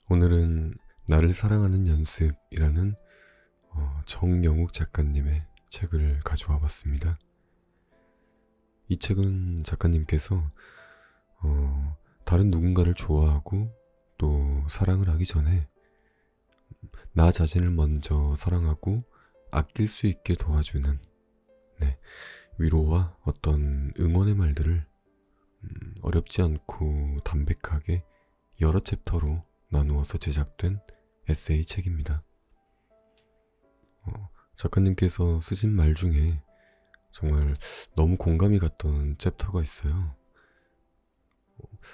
오늘은 나를 사랑하는 연습이라는 정영욱 작가님의 책을 가져와 봤습니다. 이 책은 작가님께서 다른 누군가를 좋아하고 또 사랑을 하기 전에 나 자신을 먼저 사랑하고 아낄 수 있게 도와주는 위로와 어떤 응원의 말들을 어렵지 않고 담백하게 여러 챕터로 나누어서 제작된 에세이 책입니다. 작가님께서 쓰신 말 중에 정말 너무 공감이 갔던 챕터가 있어요.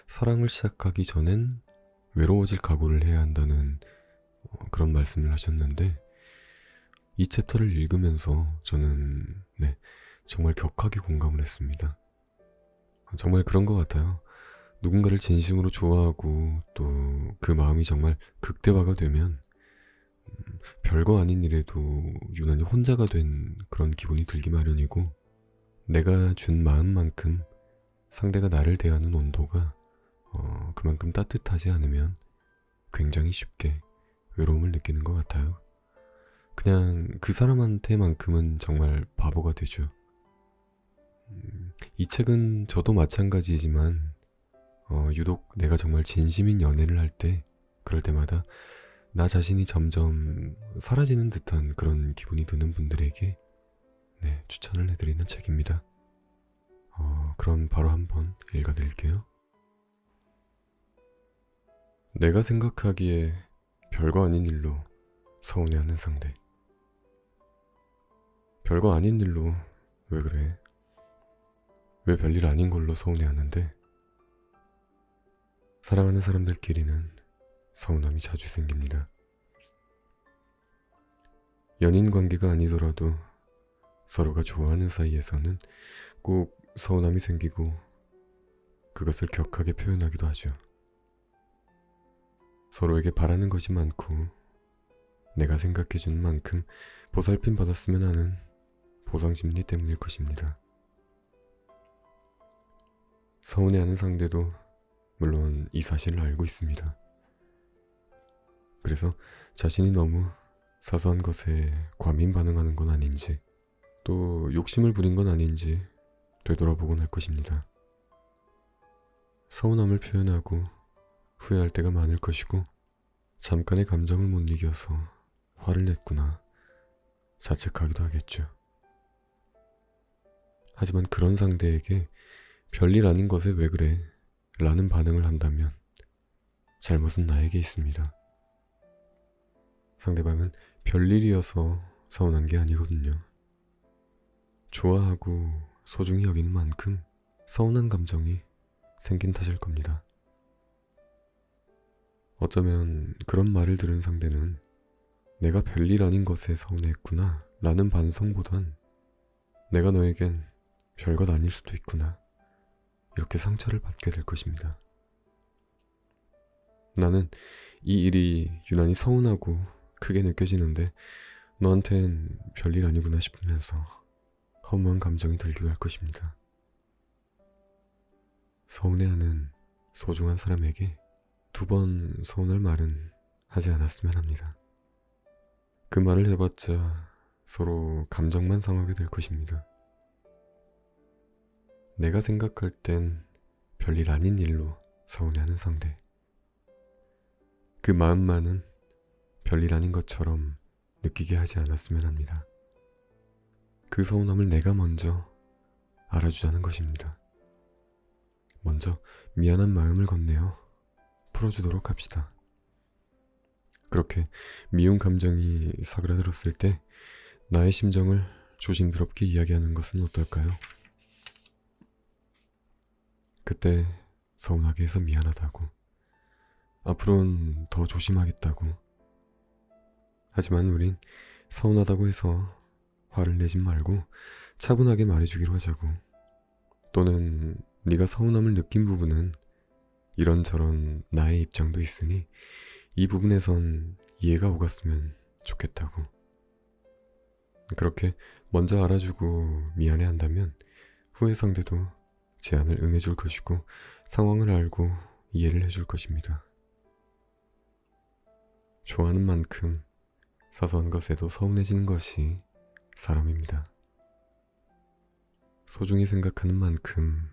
사랑을 시작하기 전엔 외로워질 각오를 해야 한다는 그런 말씀을 하셨는데, 이 챕터를 읽으면서 저는 정말 격하게 공감을 했습니다. 정말 그런 것 같아요. 누군가를 진심으로 좋아하고 또 그 마음이 정말 극대화가 되면 별거 아닌 일에도 유난히 혼자가 된 그런 기분이 들기 마련이고, 내가 준 마음만큼 상대가 나를 대하는 온도가 그만큼 따뜻하지 않으면 굉장히 쉽게 외로움을 느끼는 것 같아요. 그냥 그 사람한테만큼은 정말 바보가 되죠. 이 책은 저도 마찬가지이지만 유독 내가 정말 진심인 연애를 할 때, 그럴 때마다 나 자신이 점점 사라지는 듯한 그런 기분이 드는 분들에게 추천을 해드리는 책입니다. 그럼 바로 한번 읽어드릴게요. 내가 생각하기에 별거 아닌 일로 서운해하는 상대. 별거 아닌 일로 왜 그래? 왜 별일 아닌 걸로 서운해하는데? 사랑하는 사람들끼리는 서운함이 자주 생깁니다. 연인 관계가 아니더라도 서로가 좋아하는 사이에서는 꼭 서운함이 생기고 그것을 격하게 표현하기도 하죠. 서로에게 바라는 것이 많고 내가 생각해주는 만큼 보살핌 받았으면 하는 보상 심리 때문일 것입니다. 서운해하는 상대도 물론 이 사실을 알고 있습니다. 그래서 자신이 너무 사소한 것에 과민 반응하는 건 아닌지, 또 욕심을 부린 건 아닌지 되돌아보곤 할 것입니다. 서운함을 표현하고 후회할 때가 많을 것이고, 잠깐의 감정을 못 이겨서 화를 냈구나 자책하기도 하겠죠. 하지만 그런 상대에게 별일 아닌 것에 왜 그래? 라는 반응을 한다면 잘못은 나에게 있습니다. 상대방은 별일이어서 서운한 게 아니거든요. 좋아하고 소중히 여기는 만큼 서운한 감정이 생긴 탓일 겁니다. 어쩌면 그런 말을 들은 상대는 내가 별일 아닌 것에 서운했구나 라는 반성보단 내가 너에겐 별것 아닐 수도 있구나, 이렇게 상처를 받게 될 것입니다. 나는 이 일이 유난히 서운하고 크게 느껴지는데 너한텐 별일 아니구나 싶으면서 허무한 감정이 들기도 할 것입니다. 서운해하는 소중한 사람에게 두 번 서운할 말은 하지 않았으면 합니다. 그 말을 해봤자 서로 감정만 상하게 될 것입니다. 내가 생각할 땐 별일 아닌 일로 서운해하는 상대. 그 마음만은 별일 아닌 것처럼 느끼게 하지 않았으면 합니다. 그 서운함을 내가 먼저 알아주자는 것입니다. 먼저 미안한 마음을 건네어 풀어주도록 합시다. 그렇게 미운 감정이 사그라들었을 때 나의 심정을 조심스럽게 이야기하는 것은 어떨까요? 그때 서운하게 해서 미안하다고, 앞으로는 더 조심하겠다고. 하지만 우린 서운하다고 해서 화를 내지 말고 차분하게 말해주기로 하자고. 또는 네가 서운함을 느낀 부분은 이런저런 나의 입장도 있으니 이 부분에선 이해가 오갔으면 좋겠다고. 그렇게 먼저 알아주고 미안해 한다면 후회 상대도 제안을 응해줄 것이고 상황을 알고 이해를 해줄 것입니다. 좋아하는 만큼 사소한 것에도 서운해지는 것이 사람입니다. 소중히 생각하는 만큼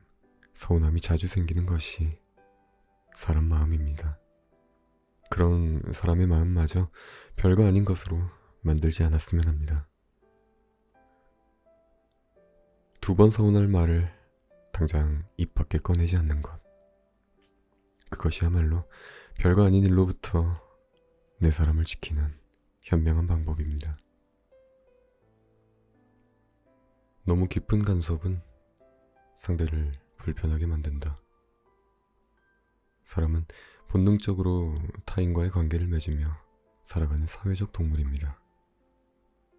서운함이 자주 생기는 것이 사람 마음입니다. 그런 사람의 마음마저 별거 아닌 것으로 만들지 않았으면 합니다. 2번 서운할 말을 당장 입 밖에 꺼내지 않는 것. 그것이야말로 별거 아닌 일로부터 내 사람을 지키는 현명한 방법입니다. 너무 깊은 간섭은 상대를 불편하게 만든다. 사람은 본능적으로 타인과의 관계를 맺으며 살아가는 사회적 동물입니다.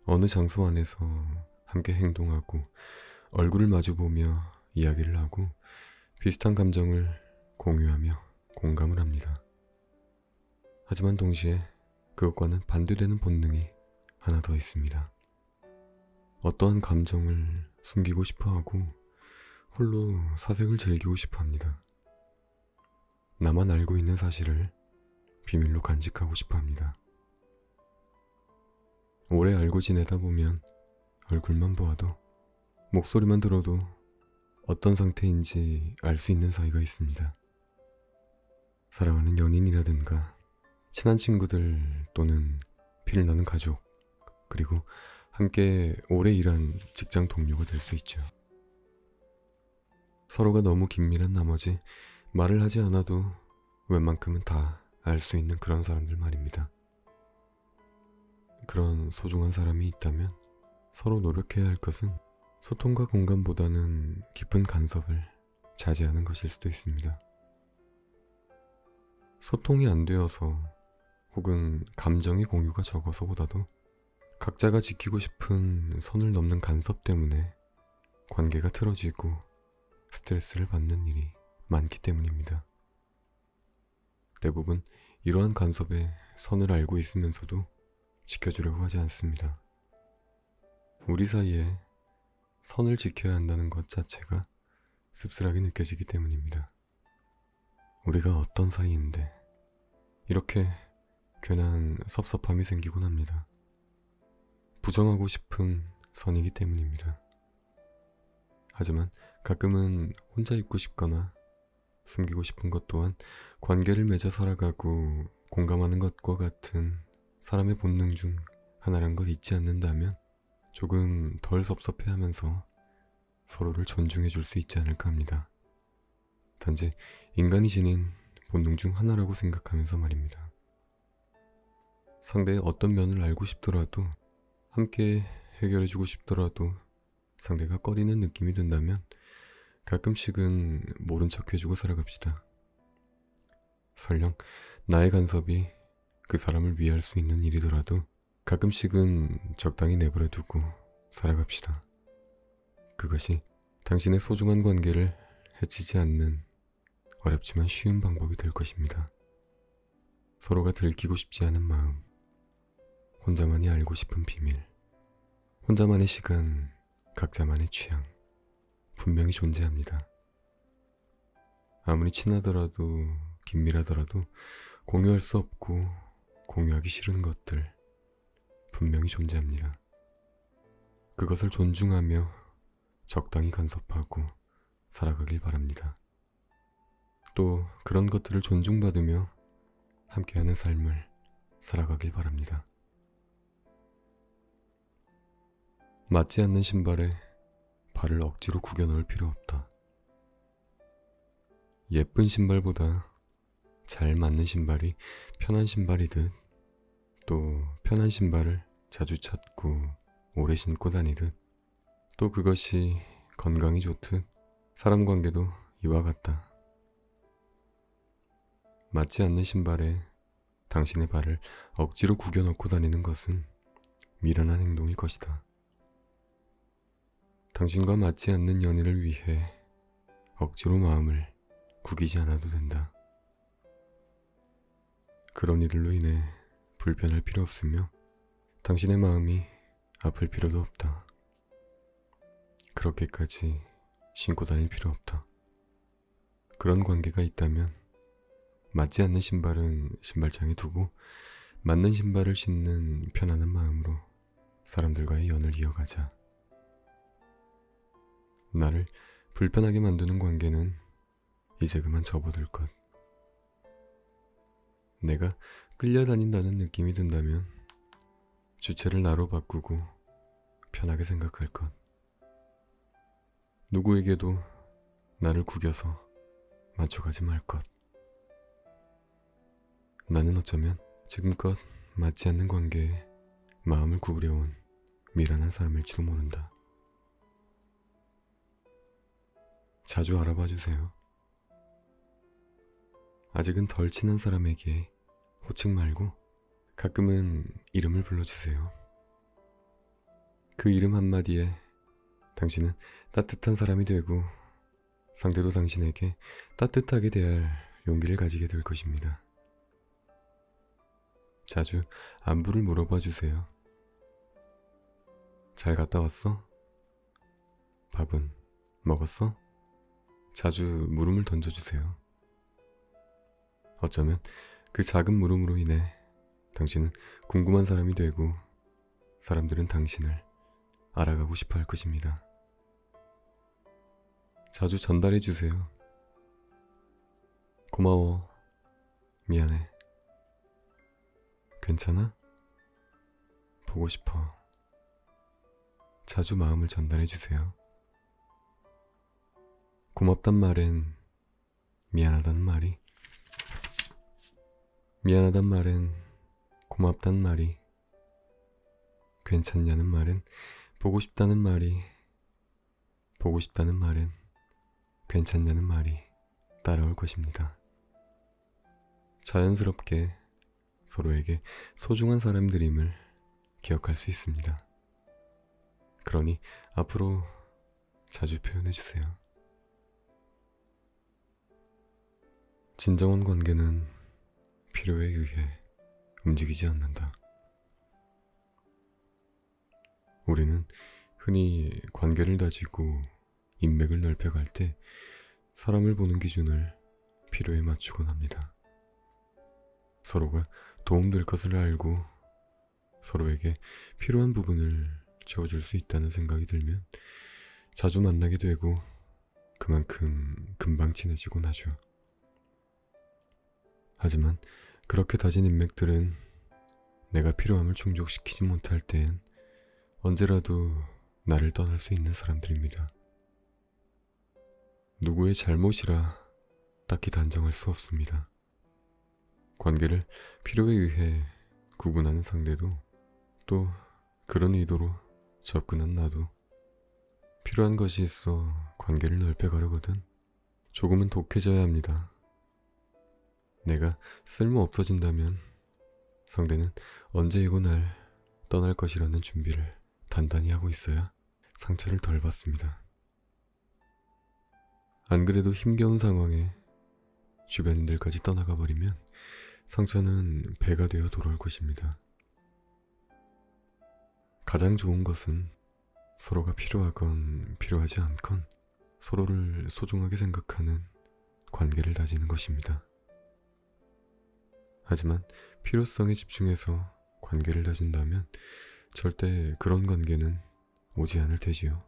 어느 장소 안에서 함께 행동하고 얼굴을 마주보며 이야기를 하고 비슷한 감정을 공유하며 공감을 합니다. 하지만 동시에 그것과는 반대되는 본능이 하나 더 있습니다. 어떠한 감정을 숨기고 싶어하고 홀로 사색을 즐기고 싶어합니다. 나만 알고 있는 사실을 비밀로 간직하고 싶어합니다. 오래 알고 지내다 보면 얼굴만 보아도 목소리만 들어도 어떤 상태인지 알 수 있는 사이가 있습니다. 사랑하는 연인이라든가 친한 친구들 또는 피를 나는 가족, 그리고 함께 오래 일한 직장 동료가 될 수 있죠. 서로가 너무 긴밀한 나머지 말을 하지 않아도 웬만큼은 다 알 수 있는 그런 사람들 말입니다. 그런 소중한 사람이 있다면 서로 노력해야 할 것은 소통과 공감보다는 깊은 간섭을 자제하는 것일 수도 있습니다. 소통이 안 되어서 혹은 감정의 공유가 적어서보다도 각자가 지키고 싶은 선을 넘는 간섭 때문에 관계가 틀어지고 스트레스를 받는 일이 많기 때문입니다. 대부분 이러한 간섭의 선을 알고 있으면서도 지켜주려고 하지 않습니다. 우리 사이에 선을 지켜야 한다는 것 자체가 씁쓸하게 느껴지기 때문입니다. 우리가 어떤 사이인데 이렇게 괜한 섭섭함이 생기곤 합니다. 부정하고 싶은 선이기 때문입니다. 하지만 가끔은 혼자 있고 싶거나 숨기고 싶은 것 또한 관계를 맺어 살아가고 공감하는 것과 같은 사람의 본능 중 하나란 걸 잊지 않는다면 조금 덜 섭섭해하면서 서로를 존중해 줄 수 있지 않을까 합니다. 단지 인간이 지닌 본능 중 하나라고 생각하면서 말입니다. 상대의 어떤 면을 알고 싶더라도 함께 해결해주고 싶더라도 상대가 꺼리는 느낌이 든다면 가끔씩은 모른 척 해주고 살아갑시다. 설령 나의 간섭이 그 사람을 위할 수 있는 일이더라도 가끔씩은 적당히 내버려두고 살아갑시다. 그것이 당신의 소중한 관계를 해치지 않는 어렵지만 쉬운 방법이 될 것입니다. 서로가 들키고 싶지 않은 마음, 혼자만이 알고 싶은 비밀, 혼자만의 시간, 각자만의 취향, 분명히 존재합니다. 아무리 친하더라도 긴밀하더라도 공유할 수 없고 공유하기 싫은 것들 분명히 존재합니다. 그것을 존중하며 적당히 간섭하고 살아가길 바랍니다. 또 그런 것들을 존중받으며 함께하는 삶을 살아가길 바랍니다. 맞지 않는 신발에 발을 억지로 구겨 넣을 필요 없다. 예쁜 신발보다 잘 맞는 신발이 편한 신발이듯, 또 편한 신발을 자주 찾고 오래 신고 다니듯, 또 그것이 건강이 좋듯 사람 관계도 이와 같다. 맞지 않는 신발에 당신의 발을 억지로 구겨 넣고 다니는 것은 미련한 행동일 것이다. 당신과 맞지 않는 연인을 위해 억지로 마음을 구기지 않아도 된다. 그런 이들로 인해 불편할 필요 없으며 당신의 마음이 아플 필요도 없다. 그렇게까지 신고 다닐 필요 없다. 그런 관계가 있다면 맞지 않는 신발은 신발장에 두고 맞는 신발을 신는 편안한 마음으로 사람들과의 연을 이어가자. 나를 불편하게 만드는 관계는 이제 그만 접어둘 것. 내가 끌려다닌다는 느낌이 든다면 주체를 나로 바꾸고 편하게 생각할 것. 누구에게도 나를 구겨서 맞춰가지 말 것. 나는 어쩌면 지금껏 맞지 않는 관계에 마음을 구부려온 미련한 사람일지도 모른다. 자주 알아봐 주세요. 아직은 덜 친한 사람에게 호칭 말고 가끔은 이름을 불러주세요. 그 이름 한마디에 당신은 따뜻한 사람이 되고 상대도 당신에게 따뜻하게 대할 용기를 가지게 될 것입니다. 자주 안부를 물어봐 주세요. 잘 갔다 왔어? 밥은 먹었어? 자주 물음을 던져주세요. 어쩌면 그 작은 물음으로 인해 당신은 궁금한 사람이 되고 사람들은 당신을 알아가고 싶어 할 것입니다. 자주 전달해 주세요. 고마워. 미안해. 괜찮아? 보고 싶어. 자주 마음을 전달해 주세요. 고맙단 말엔 미안하다는 말이, 미안하단 말엔 고맙단 말이, 괜찮냐는 말엔 보고 싶다는 말이, 보고 싶다는 말엔 괜찮냐는 말이 따라올 것입니다. 자연스럽게 서로에게 소중한 사람들임을 기억할 수 있습니다. 그러니 앞으로 자주 표현해주세요. 진정한 관계는 필요에 의해 움직이지 않는다. 우리는 흔히 관계를 다지고 인맥을 넓혀갈 때 사람을 보는 기준을 필요에 맞추곤 합니다. 서로가 도움될 것을 알고 서로에게 필요한 부분을 채워줄 수 있다는 생각이 들면 자주 만나게 되고 그만큼 금방 친해지곤 하죠. 하지만 그렇게 다진 인맥들은 내가 필요함을 충족시키지 못할 땐 언제라도 나를 떠날 수 있는 사람들입니다. 누구의 잘못이라 딱히 단정할 수 없습니다. 관계를 필요에 의해 구분하는 상대도 또 그런 의도로 접근한 나도 필요한 것이 있어 관계를 넓혀가려거든 조금은 독해져야 합니다. 내가 쓸모 없어진다면 상대는 언제이고 날 떠날 것이라는 준비를 단단히 하고 있어야 상처를 덜 받습니다. 안 그래도 힘겨운 상황에 주변인들까지 떠나가 버리면 상처는 배가 되어 돌아올 것입니다. 가장 좋은 것은 서로가 필요하건 필요하지 않건 서로를 소중하게 생각하는 관계를 다지는 것입니다. 하지만 필요성에 집중해서 관계를 다진다면 절대 그런 관계는 오지 않을 테지요.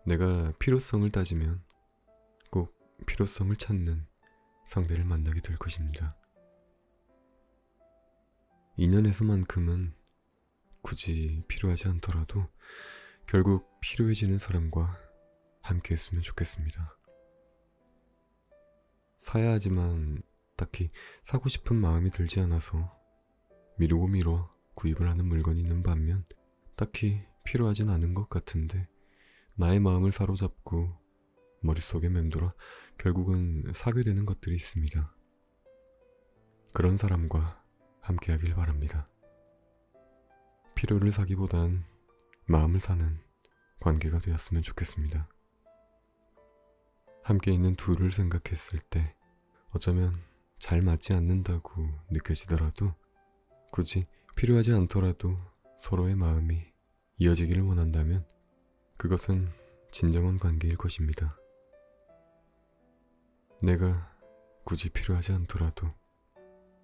내가 필요성을 따지면 꼭 필요성을 찾는 상대를 만나게 될 것입니다. 인연에서만큼은 굳이 필요하지 않더라도 결국 필요해지는 사람과 함께 했으면 좋겠습니다. 사야 하지만 딱히 사고 싶은 마음이 들지 않아서 미루고 미뤄 구입을 하는 물건이 있는 반면 딱히 필요하진 않은 것 같은데 나의 마음을 사로잡고 머릿속에 맴돌아 결국은 사게 되는 것들이 있습니다. 그런 사람과 함께 하길 바랍니다. 필요를 사기보단 마음을 사는 관계가 되었으면 좋겠습니다. 함께 있는 둘을 생각했을 때 어쩌면 잘 맞지 않는다고 느껴지더라도 굳이 필요하지 않더라도 서로의 마음이 이어지기를 원한다면 그것은 진정한 관계일 것입니다. 내가 굳이 필요하지 않더라도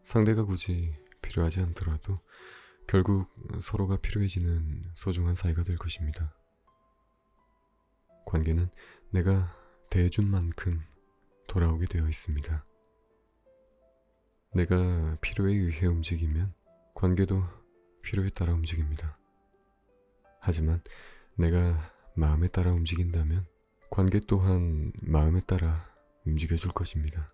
상대가 굳이 필요하지 않더라도 결국 서로가 필요해지는 소중한 사이가 될 것입니다. 관계는 내가 대해준 만큼 돌아오게 되어 있습니다. 내가 필요에 의해 움직이면 관계도 필요에 따라 움직입니다. 하지만 내가 마음에 따라 움직인다면 관계 또한 마음에 따라 움직여줄 것입니다.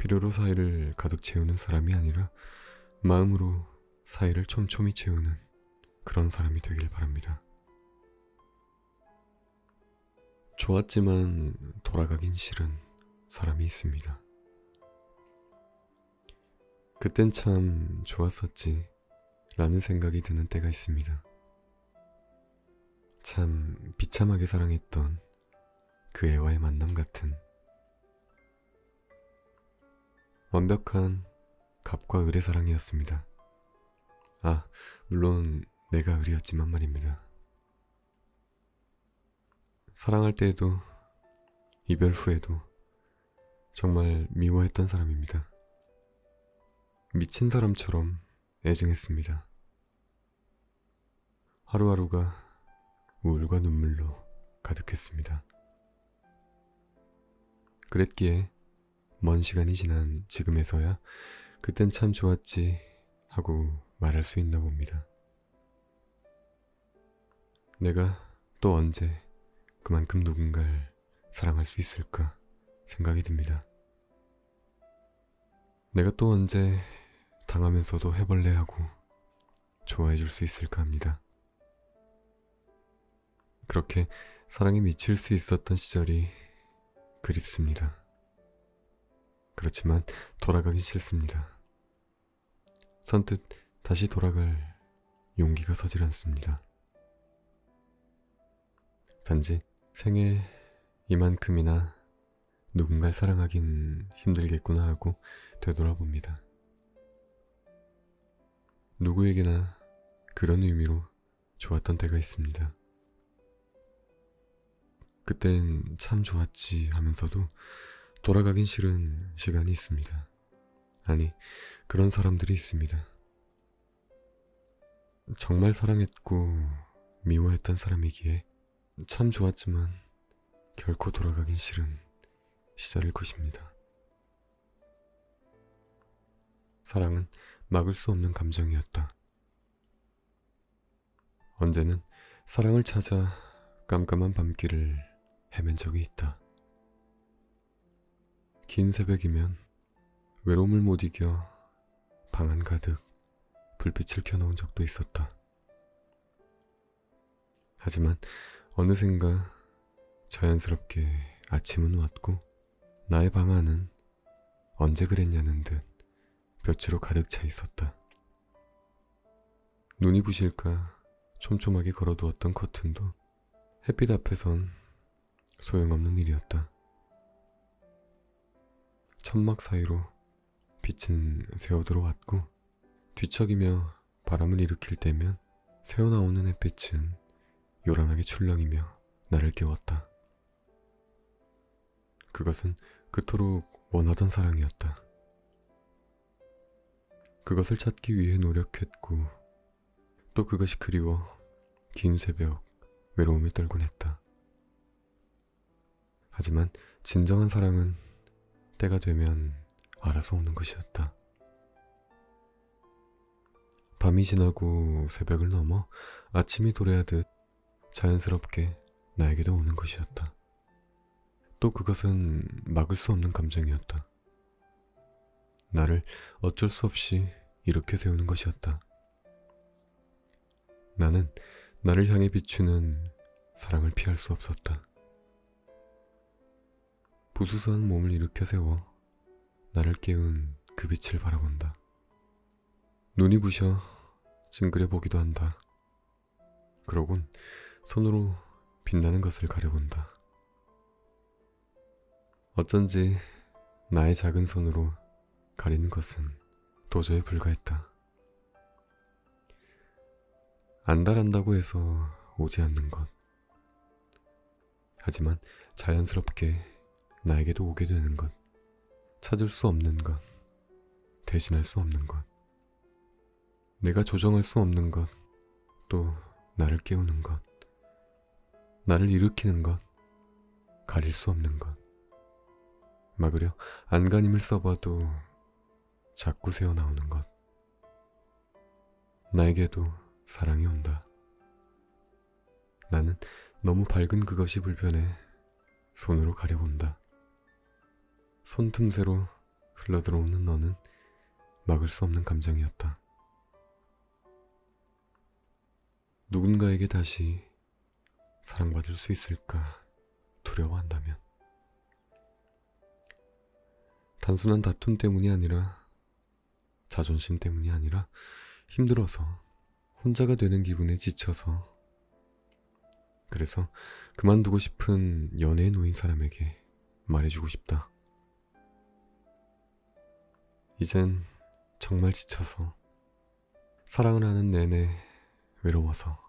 필요로 사이를 가득 채우는 사람이 아니라 마음으로 사이를 촘촘히 채우는 그런 사람이 되길 바랍니다. 좋았지만 돌아가긴 싫은 사람이 있습니다. 그땐 참 좋았었지 라는 생각이 드는 때가 있습니다. 참 비참하게 사랑했던 그 애와의 만남 같은 완벽한 갑과 을의 사랑이었습니다. 물론 내가 을이었지만 말입니다. 사랑할 때에도 이별 후에도 정말 미워했던 사람입니다. 미친 사람처럼 애증했습니다. 하루하루가 우울과 눈물로 가득했습니다. 그랬기에 먼 시간이 지난 지금에서야 그땐 참 좋았지 하고 말할 수 있나 봅니다. 내가 또 언제 그만큼 누군가를 사랑할 수 있을까 생각이 듭니다. 내가 또 언제 당하면서도 해벌레하고 좋아해 줄 수 있을까 합니다. 그렇게 사랑에 미칠 수 있었던 시절이 그립습니다. 그렇지만 돌아가기 싫습니다. 선뜻 다시 돌아갈 용기가 서질 않습니다. 단지 생애 이만큼이나 누군가를 사랑하긴 힘들겠구나 하고 되돌아봅니다. 누구에게나 그런 의미로 좋았던 때가 있습니다. 그땐 참 좋았지 하면서도 돌아가긴 싫은 시간이 있습니다. 아니, 그런 사람들이 있습니다. 정말 사랑했고 미워했던 사람이기에 참 좋았지만 결코 돌아가긴 싫은 시절일 것입니다. 사랑은 막을 수 없는 감정이었다. 언제는 사랑을 찾아 깜깜한 밤길을 헤맨 적이 있다. 긴 새벽이면 외로움을 못 이겨 방 안 가득 불빛을 켜놓은 적도 있었다. 하지만 어느샌가 자연스럽게 아침은 왔고 나의 방 안은 언제 그랬냐는 듯 볕으로 가득 차 있었다. 눈이 부실까 촘촘하게 걸어두었던 커튼도 햇빛 앞에선 소용없는 일이었다. 천막 사이로 빛은 새어 들어왔고 뒤척이며 바람을 일으킬 때면 새어나오는 햇빛은 요란하게 출렁이며 나를 깨웠다. 그것은 그토록 원하던 사랑이었다. 그것을 찾기 위해 노력했고 또 그것이 그리워 긴 새벽 외로움에 떨곤 했다. 하지만 진정한 사랑은 때가 되면 알아서 오는 것이었다. 밤이 지나고 새벽을 넘어 아침이 도래하듯 자연스럽게 나에게도 오는 것이었다. 또 그것은 막을 수 없는 감정이었다. 나를 어쩔 수 없이 이렇게 세우는 것이었다. 나는 나를 향해 비추는 사랑을 피할 수 없었다. 부수수한 몸을 일으켜 세워 나를 깨운 그 빛을 바라본다. 눈이 부셔 찡그려 보기도 한다. 그러곤 손으로 빛나는 것을 가려본다. 어쩐지 나의 작은 손으로 가리는 것은 도저히 불가했다. 안달한다고 해서 오지 않는 것. 하지만 자연스럽게 나에게도 오게 되는 것. 찾을 수 없는 것. 대신할 수 없는 것, 내가 조정할 수 없는 것, 또 나를 깨우는 것, 나를 일으키는 것, 가릴 수 없는 것, 막으려 안간힘을 써봐도 자꾸 새어나오는 것. 나에게도 사랑이 온다. 나는 너무 밝은 그것이 불편해 손으로 가려본다. 손 틈새로 흘러들어오는 너는 막을 수 없는 감정이었다. 누군가에게 다시 사랑받을 수 있을까 두려워한다면, 단순한 다툼 때문이 아니라, 자존심 때문이 아니라 힘들어서, 혼자가 되는 기분에 지쳐서, 그래서 그만두고 싶은 연애에 놓인 사람에게 말해주고 싶다. 이젠 정말 지쳐서, 사랑을 하는 내내 외로워서,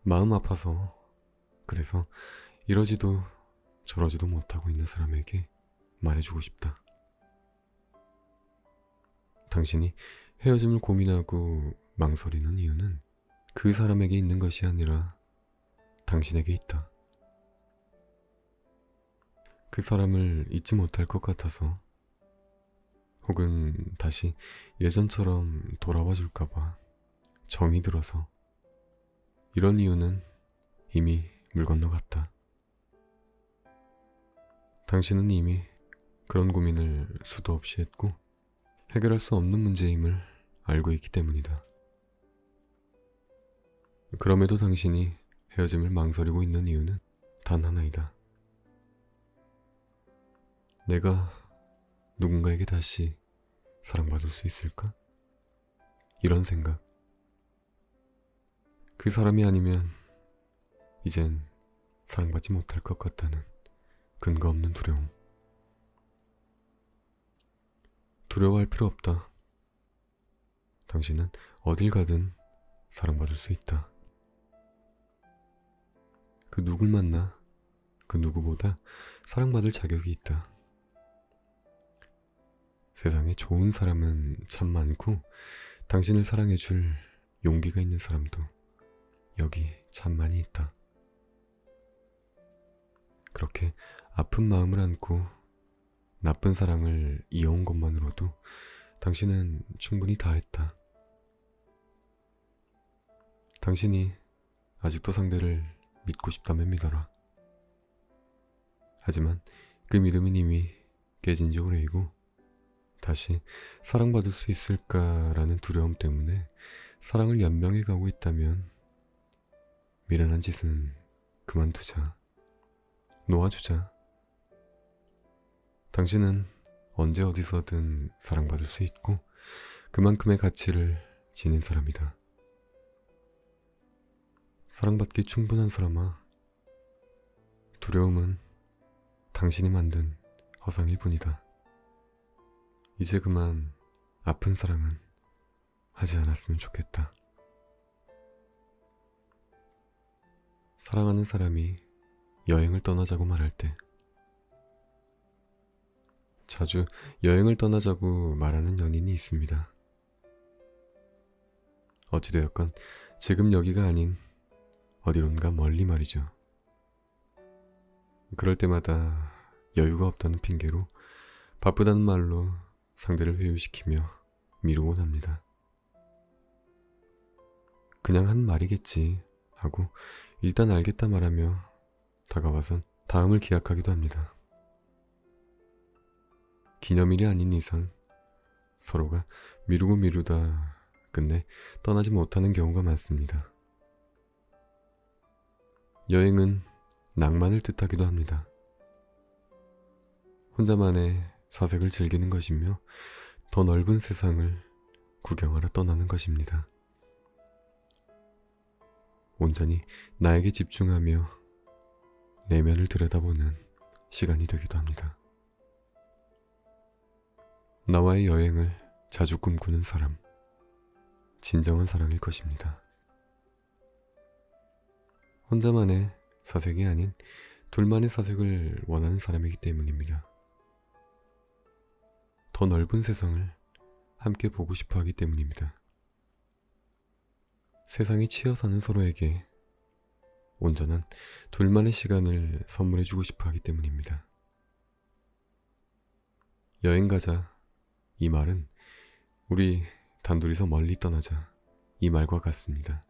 마음 아파서, 그래서 이러지도 저러지도 못하고 있는 사람에게 말해주고 싶다. 당신이 헤어짐을 고민하고 망설이는 이유는 그 사람에게 있는 것이 아니라 당신에게 있다. 그 사람을 잊지 못할 것 같아서, 혹은 다시 예전처럼 돌아와 줄까봐 정이 들어서, 이런 이유는 이미 물 건너갔다. 당신은 이미 그런 고민을 수도 없이 했고 해결할 수 없는 문제임을 알고 있기 때문이다. 그럼에도 당신이 헤어짐을 망설이고 있는 이유는 단 하나이다. 내가 누군가에게 다시 사랑받을 수 있을까? 이런 생각. 그 사람이 아니면 이젠 사랑받지 못할 것 같다는 근거 없는 두려움. 두려워할 필요 없다. 당신은 어딜 가든 사랑받을 수 있다. 그 누굴 만나 그 누구보다 사랑받을 자격이 있다. 세상에 좋은 사람은 참 많고 당신을 사랑해줄 용기가 있는 사람도 여기 참 많이 있다. 그렇게 아픈 마음을 안고 나쁜 사랑을 이어온 것만으로도 당신은 충분히 다 했다. 당신이 아직도 상대를 믿고 싶다면 믿어라. 하지만 그 믿음은 이미 깨진 지 오래이고, 다시 사랑받을 수 있을까라는 두려움 때문에 사랑을 연명해 가고 있다면 미련한 짓은 그만두자. 놓아주자. 당신은 언제 어디서든 사랑받을 수 있고 그만큼의 가치를 지닌 사람이다. 사랑받기 충분한 사람아, 두려움은 당신이 만든 허상일 뿐이다. 이제 그만 아픈 사랑은 하지 않았으면 좋겠다. 사랑하는 사람이 여행을 떠나자고 말할 때, 자주 여행을 떠나자고 말하는 연인이 있습니다. 어찌되었건 지금 여기가 아닌 어디론가 멀리 말이죠. 그럴 때마다 여유가 없다는 핑계로 바쁘다는 말로 상대를 회유시키며 미루곤 합니다. 그냥 한 말이겠지 하고 일단 알겠다 말하며 다가와선 다음을 기약하기도 합니다. 기념일이 아닌 이상 서로가 미루고 미루다 끝내 떠나지 못하는 경우가 많습니다. 여행은 낭만을 뜻하기도 합니다. 혼자만의 사색을 즐기는 것이며 더 넓은 세상을 구경하러 떠나는 것입니다. 온전히 나에게 집중하며 내면을 들여다보는 시간이 되기도 합니다. 나와의 여행을 자주 꿈꾸는 사람, 진정한 사랑일 것입니다. 혼자만의 사색이 아닌 둘만의 사색을 원하는 사람이기 때문입니다. 더 넓은 세상을 함께 보고 싶어 하기 때문입니다. 세상에 치여 사는 서로에게 온전한 둘만의 시간을 선물해주고 싶어 하기 때문입니다. 여행 가자, 이 말은 우리 단둘이서 멀리 떠나자, 이 말과 같습니다.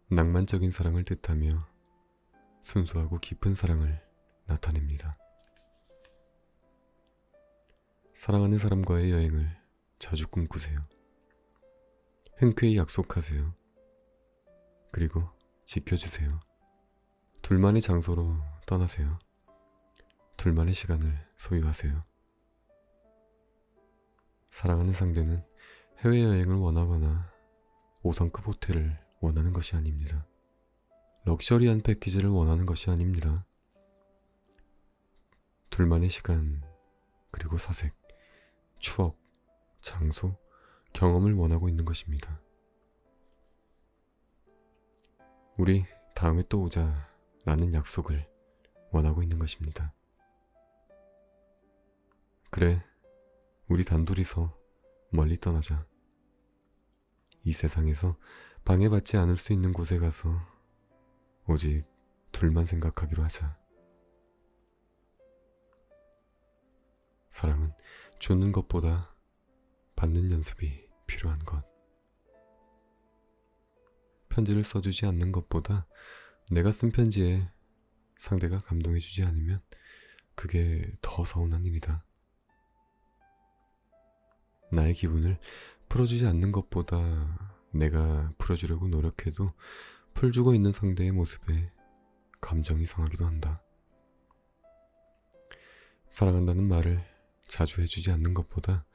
낭만적인 사랑을 뜻하며 순수하고 깊은 사랑을 나타냅니다. 사랑하는 사람과의 여행을 자주 꿈꾸세요. 흔쾌히 약속하세요. 그리고 지켜주세요. 둘만의 장소로 떠나세요. 둘만의 시간을 소유하세요. 사랑하는 상대는 해외여행을 원하거나 5성급 호텔을 원하는 것이 아닙니다. 럭셔리한 패키지를 원하는 것이 아닙니다. 둘만의 시간, 그리고 사색, 추억, 장소, 경험을 원하고 있는 것입니다. 우리 다음에 또 오자 라는 약속을 원하고 있는 것입니다. 그래, 우리 단둘이서 멀리 떠나자. 이 세상에서 방해받지 않을 수 있는 곳에 가서 오직 둘만 생각하기로 하자. 사랑은 주는 것보다 받는 연습이 필요한 것. 편지를 써주지 않는 것보다 내가 쓴 편지에 상대가 감동해주지 않으면 그게 더 서운한 일이다. 나의 기분을 풀어주지 않는 것보다 내가 풀어주려고 노력해도 풀주고 있는 상대의 모습에 감정이 상하기도 한다. 사랑한다는 말을 자주 해주지 않는 것보다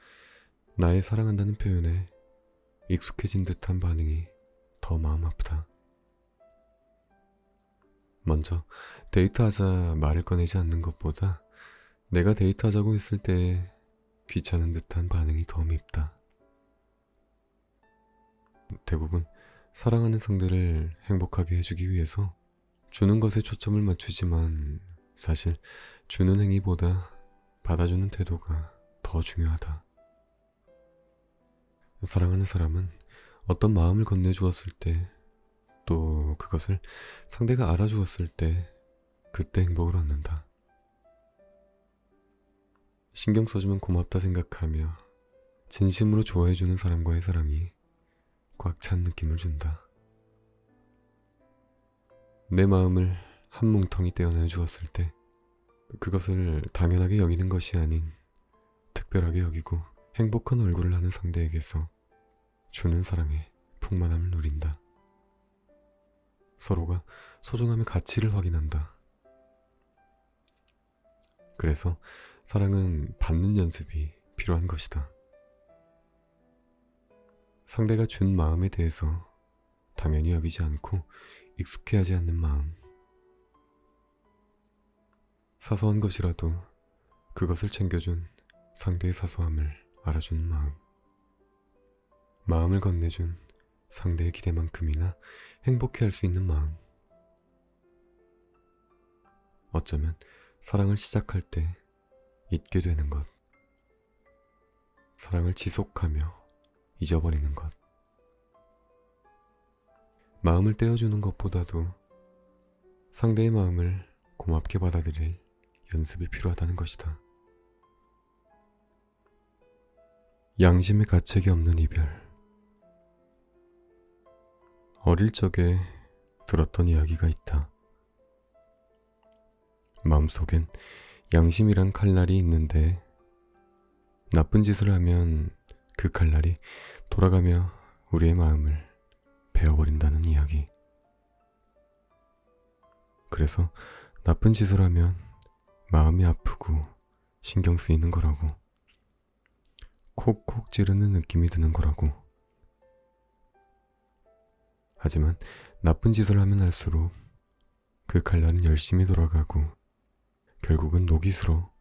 나의 사랑한다는 표현에 익숙해진 듯한 반응이 더 마음 아프다. 먼저 데이트하자 말을 꺼내지 않는 것보다 내가 데이트하자고 했을 때 귀찮은 듯한 반응이 더 밉다. 대부분 사랑하는 상대를 행복하게 해주기 위해서 주는 것에 초점을 맞추지만 사실 주는 행위보다 받아주는 태도가 더 중요하다. 사랑하는 사람은 어떤 마음을 건네주었을 때, 또 그것을 상대가 알아주었을 때 그때 행복을 얻는다. 신경 써주면 고맙다 생각하며 진심으로 좋아해주는 사람과의 사랑이 꽉 찬 느낌을 준다. 내 마음을 한 뭉텅이 떼어내 주었을 때 그것을 당연하게 여기는 것이 아닌 특별하게 여기고 행복한 얼굴을 하는 상대에게서 주는 사랑의 풍만함을 누린다. 서로가 소중함의 가치를 확인한다. 그래서 사랑은 받는 연습이 필요한 것이다. 상대가 준 마음에 대해서 당연히 여기지 않고 익숙해하지 않는 마음. 사소한 것이라도 그것을 챙겨준 상대의 사소함을 알아주는 마음. 마음을 건네준 상대의 기대만큼이나 행복해할 수 있는 마음. 어쩌면 사랑을 시작할 때 잊게 되는 것. 사랑을 지속하며 잊어버리는 것. 마음을 떼어주는 것보다도 상대의 마음을 고맙게 받아들일 연습이 필요하다는 것이다. 양심의 가책이 없는 이별. 어릴 적에 들었던 이야기가 있다. 마음속엔 양심이란 칼날이 있는데 나쁜 짓을 하면 그 칼날이 돌아가며 우리의 마음을 베어버린다는 이야기. 그래서 나쁜 짓을 하면 마음이 아프고 신경 쓰이는 거라고. 콕콕 찌르는 느낌이 드는 거라고. 하지만 나쁜 짓을 하면 할수록 그 칼날은 열심히 돌아가고 결국은 녹이 슬어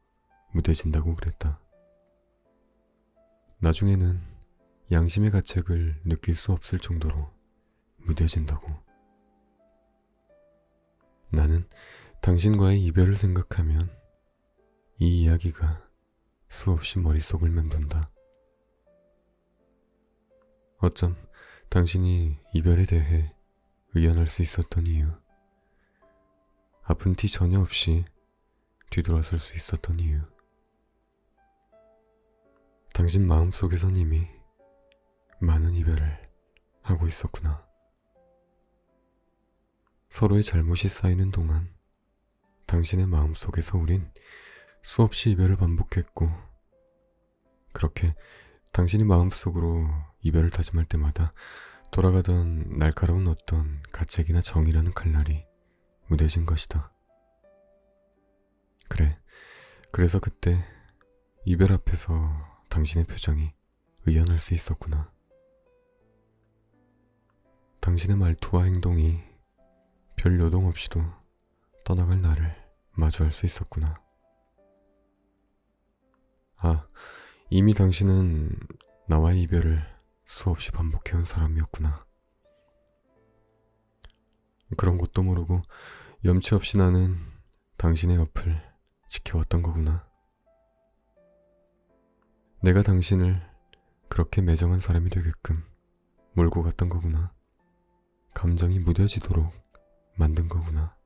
무뎌진다고 그랬다. 나중에는 양심의 가책을 느낄 수 없을 정도로 무뎌진다고. 나는 당신과의 이별을 생각하면 이 이야기가 수없이 머릿속을 맴돈다. 어쩜 당신이 이별에 대해 의연할 수 있었던 이유, 아픈 티 전혀 없이 뒤돌아설 수 있었던 이유, 당신 마음속에선 이미 많은 이별을 하고 있었구나. 서로의 잘못이 쌓이는 동안 당신의 마음속에서 우린 수없이 이별을 반복했고, 그렇게 당신이 마음속으로 이별을 다짐할 때마다 돌아가던 날카로운 어떤 가책이나 정이라는 칼날이 무뎌진 것이다. 그래서 그때 이별 앞에서 당신의 표정이 의연할 수 있었구나. 당신의 말투와 행동이 별 요동 없이도 떠나갈 나를 마주할 수 있었구나. 이미 당신은 나와의 이별을 수없이 반복해온 사람이었구나. 그런 것도 모르고 염치 없이 나는 당신의 옆을 지켜왔던 거구나. 내가 당신을 그렇게 매정한 사람이 되게끔 몰고 갔던 거구나. 감정이 무뎌지도록 만든 거구나.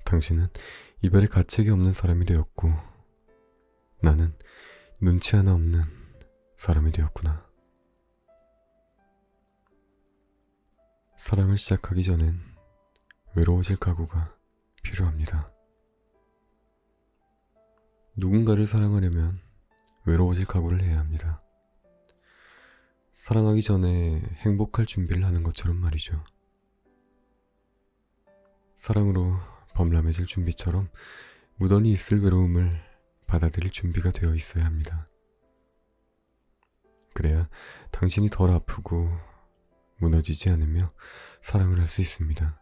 당신은 이별에 가책이 없는 사람이 되었고, 나는 눈치 하나 없는 사람이 되었구나. 사랑을 시작하기 전엔 외로워질 각오가 필요합니다. 누군가를 사랑하려면 외로워질 각오를 해야 합니다. 사랑하기 전에 행복할 준비를 하는 것처럼 말이죠. 사랑으로 범람해질 준비처럼 무던히 있을 외로움을 받아들일 준비가 되어 있어야 합니다. 그래야 당신이 덜 아프고 무너지지 않으며 사랑을 할 수 있습니다.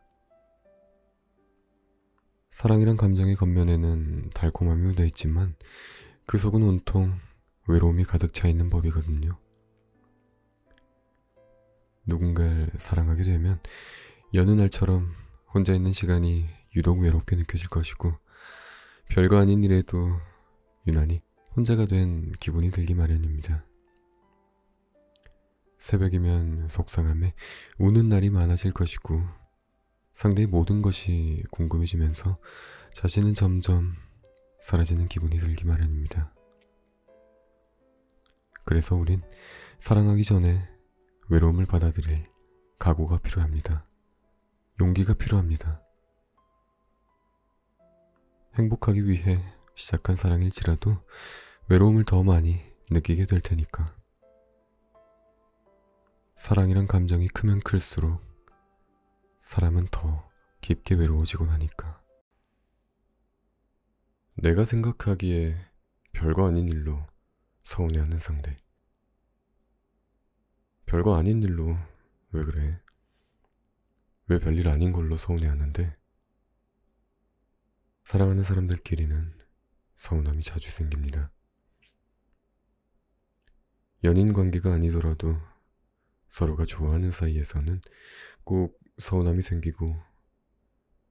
사랑이란 감정의 겉면에는 달콤함이 묻어 있지만 그 속은 온통 외로움이 가득 차 있는 법이거든요. 누군가를 사랑하게 되면 여느 날처럼 혼자 있는 시간이 유독 외롭게 느껴질 것이고, 별거 아닌 일에도 유난히 혼자가 된 기분이 들기 마련입니다. 새벽이면 속상함에 우는 날이 많아질 것이고, 상대의 모든 것이 궁금해지면서 자신은 점점 사라지는 기분이 들기 마련입니다. 그래서 우린 사랑하기 전에 외로움을 받아들일 각오가 필요합니다. 용기가 필요합니다. 행복하기 위해 시작한 사랑일지라도 외로움을 더 많이 느끼게 될 테니까. 사랑이란 감정이 크면 클수록 사람은 더 깊게 외로워지곤 하니까. 내가 생각하기에 별거 아닌 일로 서운해하는 상대. 별거 아닌 일로 왜 그래? 왜 별일 아닌 걸로 서운해하는데? 사랑하는 사람들끼리는 서운함이 자주 생깁니다. 연인 관계가 아니더라도 서로가 좋아하는 사이에서는 꼭 서운함이 생기고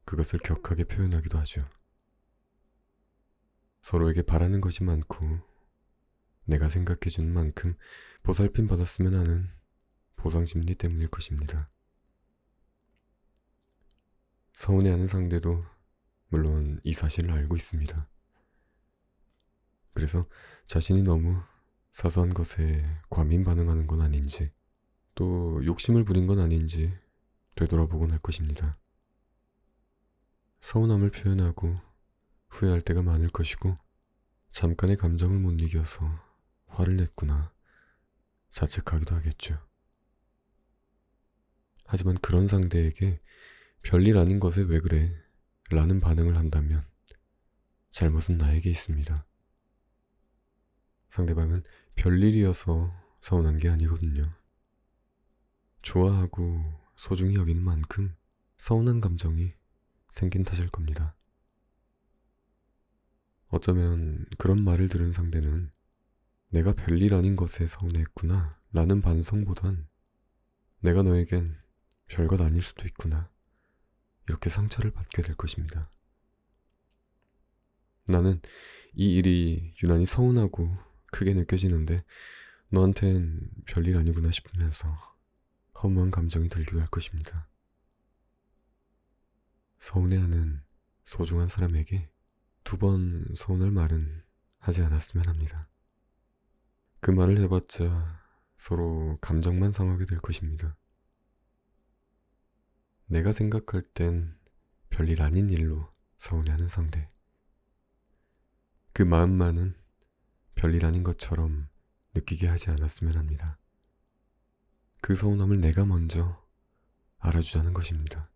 그것을 격하게 표현하기도 하죠. 서로에게 바라는 것이 많고 내가 생각해주는 만큼 보살핌 받았으면 하는 보상심리 때문일 것입니다. 서운해하는 상대도 물론 이 사실을 알고 있습니다. 그래서 자신이 너무 사소한 것에 과민 반응하는 건 아닌지, 또 욕심을 부린 건 아닌지 되돌아보곤 할 것입니다. 서운함을 표현하고 후회할 때가 많을 것이고, 잠깐의 감정을 못 이겨서 화를 냈구나 자책하기도 하겠죠. 하지만 그런 상대에게 별일 아닌 것에 왜 그래? 라는 반응을 한다면 잘못은 나에게 있습니다. 상대방은 별일이어서 서운한 게 아니거든요. 좋아하고 소중히 여기는 만큼 서운한 감정이 생긴 탓일 겁니다. 어쩌면 그런 말을 들은 상대는 내가 별일 아닌 것에 서운했구나 라는 반성보단 내가 너에겐 별것 아닐 수도 있구나, 이렇게 상처를 받게 될 것입니다. 나는 이 일이 유난히 서운하고 크게 느껴지는데 너한텐 별일 아니구나 싶으면서 허무한 감정이 들기도 할 것입니다. 서운해하는 소중한 사람에게 두 번 서운할 말은 하지 않았으면 합니다. 그 말을 해봤자 서로 감정만 상하게 될 것입니다. 내가 생각할 땐 별일 아닌 일로 서운해하는 상대. 그 마음만은 별일 아닌 것처럼 느끼게 하지 않았으면 합니다. 그 서운함을 내가 먼저 알아주자는 것입니다.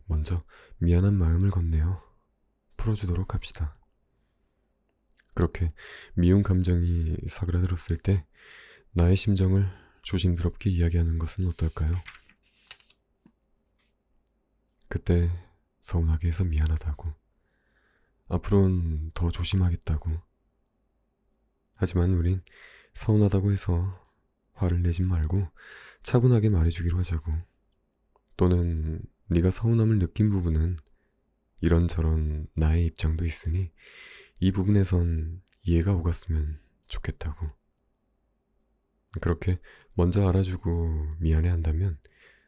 먼저 미안한 마음을 건네어 풀어주도록 합시다. 그렇게 미운 감정이 사그라들었을 때 나의 심정을 조심스럽게 이야기하는 것은 어떨까요? 그때 서운하게 해서 미안하다고, 앞으로는 더 조심하겠다고. 하지만 우린 서운하다고 해서 화를 내진 말고 차분하게 말해주기로 하자고. 또는 네가 서운함을 느낀 부분은 이런저런 나의 입장도 있으니 이 부분에선 이해가 오갔으면 좋겠다고. 그렇게 먼저 알아주고 미안해한다면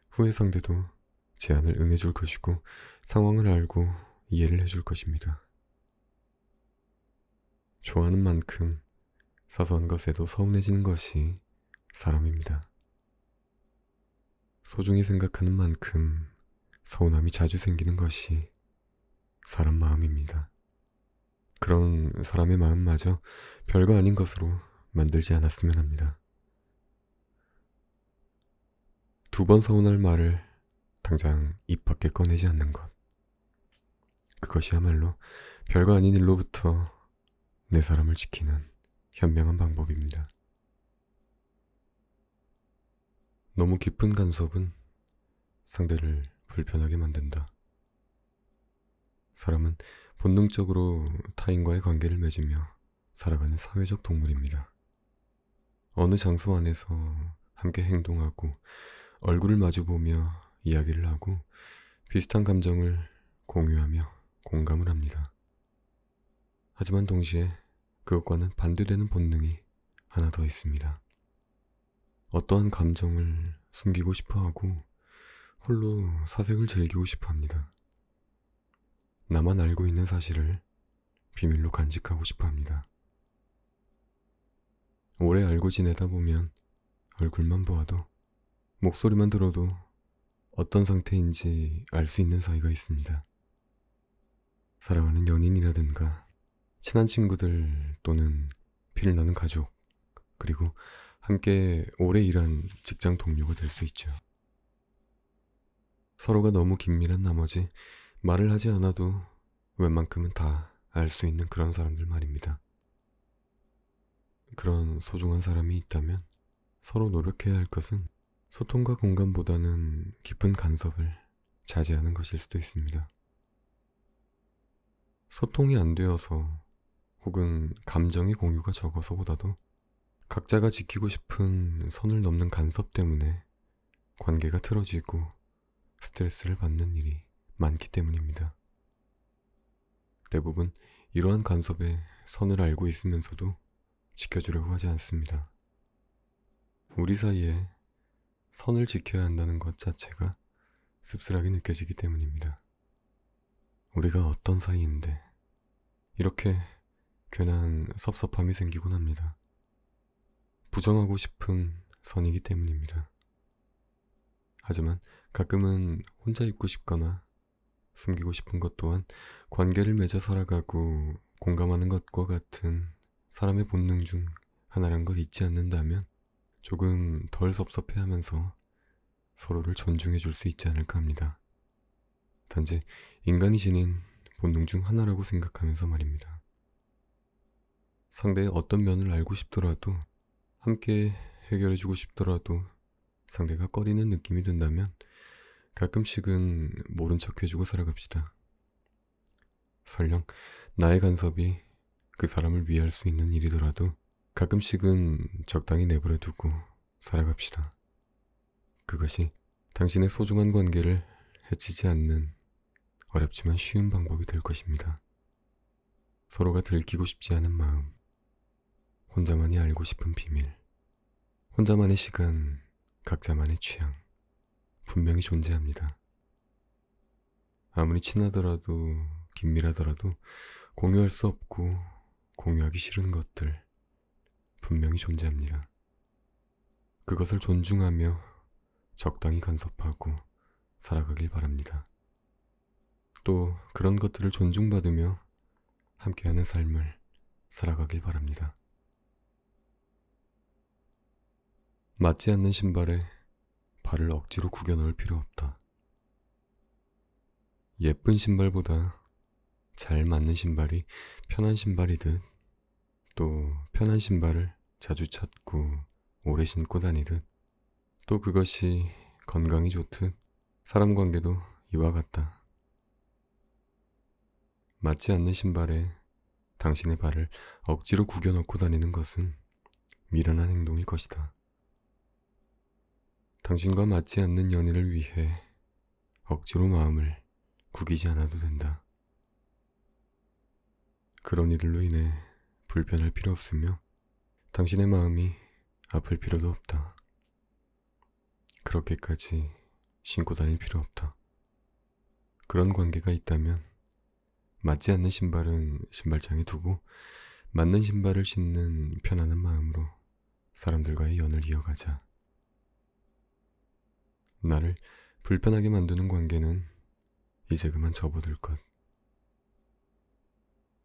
후회 상대도 제안을 응해줄 것이고 상황을 알고 이해를 해줄 것입니다. 좋아하는 만큼 사소한 것에도 서운해지는 것이 사람입니다. 소중히 생각하는 만큼 서운함이 자주 생기는 것이 사람 마음입니다. 그런 사람의 마음마저 별거 아닌 것으로 만들지 않았으면 합니다. 두 번 서운할 말을 당장 입 밖에 꺼내지 않는 것. 그것이야말로 별거 아닌 일로부터 내 사람을 지키는 현명한 방법입니다. 너무 깊은 간섭은 상대를 불편하게 만든다. 사람은 본능적으로 타인과의 관계를 맺으며 살아가는 사회적 동물입니다. 어느 장소 안에서 함께 행동하고 얼굴을 마주보며 이야기를 하고 비슷한 감정을 공유하며 공감을 합니다. 하지만 동시에 그것과는 반대되는 본능이 하나 더 있습니다. 어떠한 감정을 숨기고 싶어하고 홀로 사색을 즐기고 싶어합니다. 나만 알고 있는 사실을 비밀로 간직하고 싶어합니다. 오래 알고 지내다 보면 얼굴만 보아도 목소리만 들어도 어떤 상태인지 알 수 있는 사이가 있습니다. 사랑하는 연인이라든가 친한 친구들 또는 피를 나는 가족, 그리고 함께 오래 일한 직장 동료가 될 수 있죠. 서로가 너무 긴밀한 나머지 말을 하지 않아도 웬만큼은 다 알 수 있는 그런 사람들 말입니다. 그런 소중한 사람이 있다면 서로 노력해야 할 것은 소통과 공감보다는 깊은 간섭을 자제하는 것일 수도 있습니다. 소통이 안 되어서 혹은 감정의 공유가 적어서보다도 각자가 지키고 싶은 선을 넘는 간섭 때문에 관계가 틀어지고 스트레스를 받는 일이 많기 때문입니다. 대부분 이러한 간섭의 선을 알고 있으면서도 지켜주려고 하지 않습니다. 우리 사이에 선을 지켜야 한다는 것 자체가 씁쓸하게 느껴지기 때문입니다. 우리가 어떤 사이인데 이렇게 괜한 섭섭함이 생기곤 합니다. 부정하고 싶은 선이기 때문입니다. 하지만 가끔은 혼자 있고 싶거나 숨기고 싶은 것 또한 관계를 맺어 살아가고 공감하는 것과 같은 사람의 본능 중 하나란 걸 잊지 않는다면 조금 덜 섭섭해하면서 서로를 존중해 줄 수 있지 않을까 합니다. 단지 인간이 지닌 본능 중 하나라고 생각하면서 말입니다. 상대의 어떤 면을 알고 싶더라도, 함께 해결해 주고 싶더라도 상대가 꺼리는 느낌이 든다면 가끔씩은 모른 척 해주고 살아갑시다. 설령 나의 간섭이 그 사람을 위할 수 있는 일이더라도 가끔씩은 적당히 내버려 두고 살아갑시다. 그것이 당신의 소중한 관계를 해치지 않는 어렵지만 쉬운 방법이 될 것입니다. 서로가 들키고 싶지 않은 마음, 혼자만이 알고 싶은 비밀, 혼자만의 시간, 각자만의 취향, 분명히 존재합니다. 아무리 친하더라도, 긴밀하더라도 공유할 수 없고 공유하기 싫은 것들, 분명히 존재합니다. 그것을 존중하며 적당히 간섭하고 살아가길 바랍니다. 또 그런 것들을 존중받으며 함께하는 삶을 살아가길 바랍니다. 맞지 않는 신발에 발을 억지로 구겨 넣을 필요 없다. 예쁜 신발보다 잘 맞는 신발이 편한 신발이듯, 또 편한 신발을 자주 찾고 오래 신고 다니듯, 또 그것이 건강이 좋듯 사람 관계도 이와 같다. 맞지 않는 신발에 당신의 발을 억지로 구겨 넣고 다니는 것은 미련한 행동일 것이다. 당신과 맞지 않는 연인을 위해 억지로 마음을 구기지 않아도 된다. 그런 이들로 인해 불편할 필요 없으며 당신의 마음이 아플 필요도 없다. 그렇게까지 신고 다닐 필요 없다. 그런 관계가 있다면 맞지 않는 신발은 신발장에 두고 맞는 신발을 신는 편안한 마음으로 사람들과의 연을 이어가자. 나를 불편하게 만드는 관계는 이제 그만 접어들 것.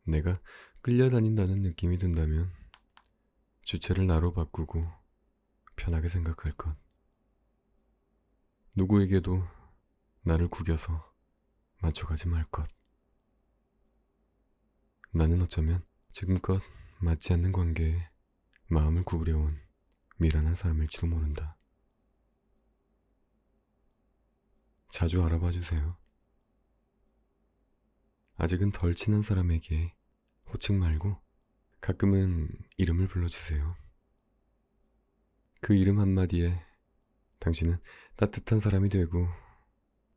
내가 끌려다닌다는 느낌이 든다면 주체를 나로 바꾸고 편하게 생각할 것. 누구에게도 나를 구겨서 맞춰가지 말 것. 나는 어쩌면 지금껏 맞지 않는 관계에 마음을 구부려온 미련한 사람일지도 모른다. 자주 알아봐 주세요. 아직은 덜 친한 사람에게 호칭 말고 가끔은 이름을 불러주세요. 그 이름 한마디에 당신은 따뜻한 사람이 되고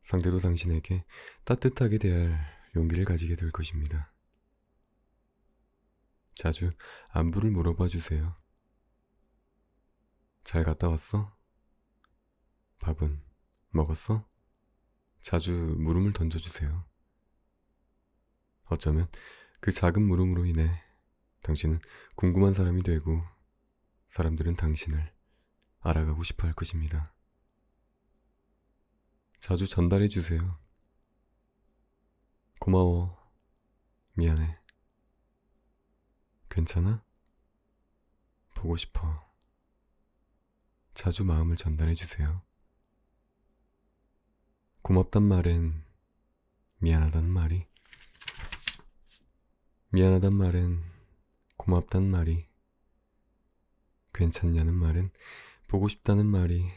상대도 당신에게 따뜻하게 대할 용기를 가지게 될 것입니다. 자주 안부를 물어봐 주세요. 잘 갔다 왔어? 밥은 먹었어? 자주 물음을 던져주세요. 어쩌면 그 작은 물음으로 인해 당신은 궁금한 사람이 되고 사람들은 당신을 알아가고 싶어 할 것입니다. 자주 전달해 주세요. 고마워. 미안해. 괜찮아? 보고 싶어. 자주 마음을 전달해 주세요. 고맙단 말엔 미안하단 말이, 미안하단 말엔 고맙단 말이, 괜찮냐는 말엔 보고 싶다는 말이,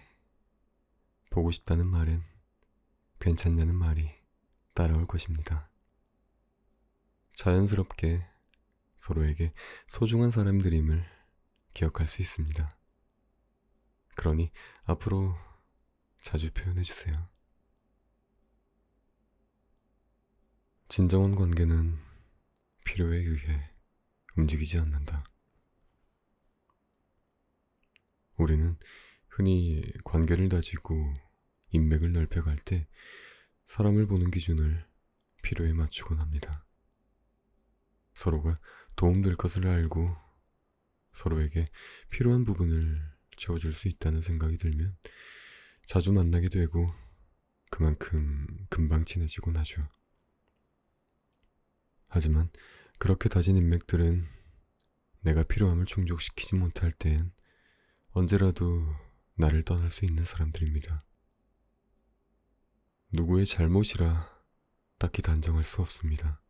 보고 싶다는 말엔 괜찮냐는 말이 따라올 것입니다. 자연스럽게 서로에게 소중한 사람들임을 기억할 수 있습니다. 그러니 앞으로 자주 표현해 주세요. 진정한 관계는 필요에 의해 움직이지 않는다. 우리는 흔히 관계를 다지고 인맥을 넓혀갈 때 사람을 보는 기준을 필요에 맞추곤 합니다. 서로가 도움될 것을 알고 서로에게 필요한 부분을 채워줄 수 있다는 생각이 들면 자주 만나게 되고 그만큼 금방 친해지곤 하죠. 하지만 그렇게 다진 인맥들은 내가 필요함을 충족시키지 못할 땐 언제라도 나를 떠날 수 있는 사람들입니다. 누구의 잘못이라 딱히 단정할 수 없습니다.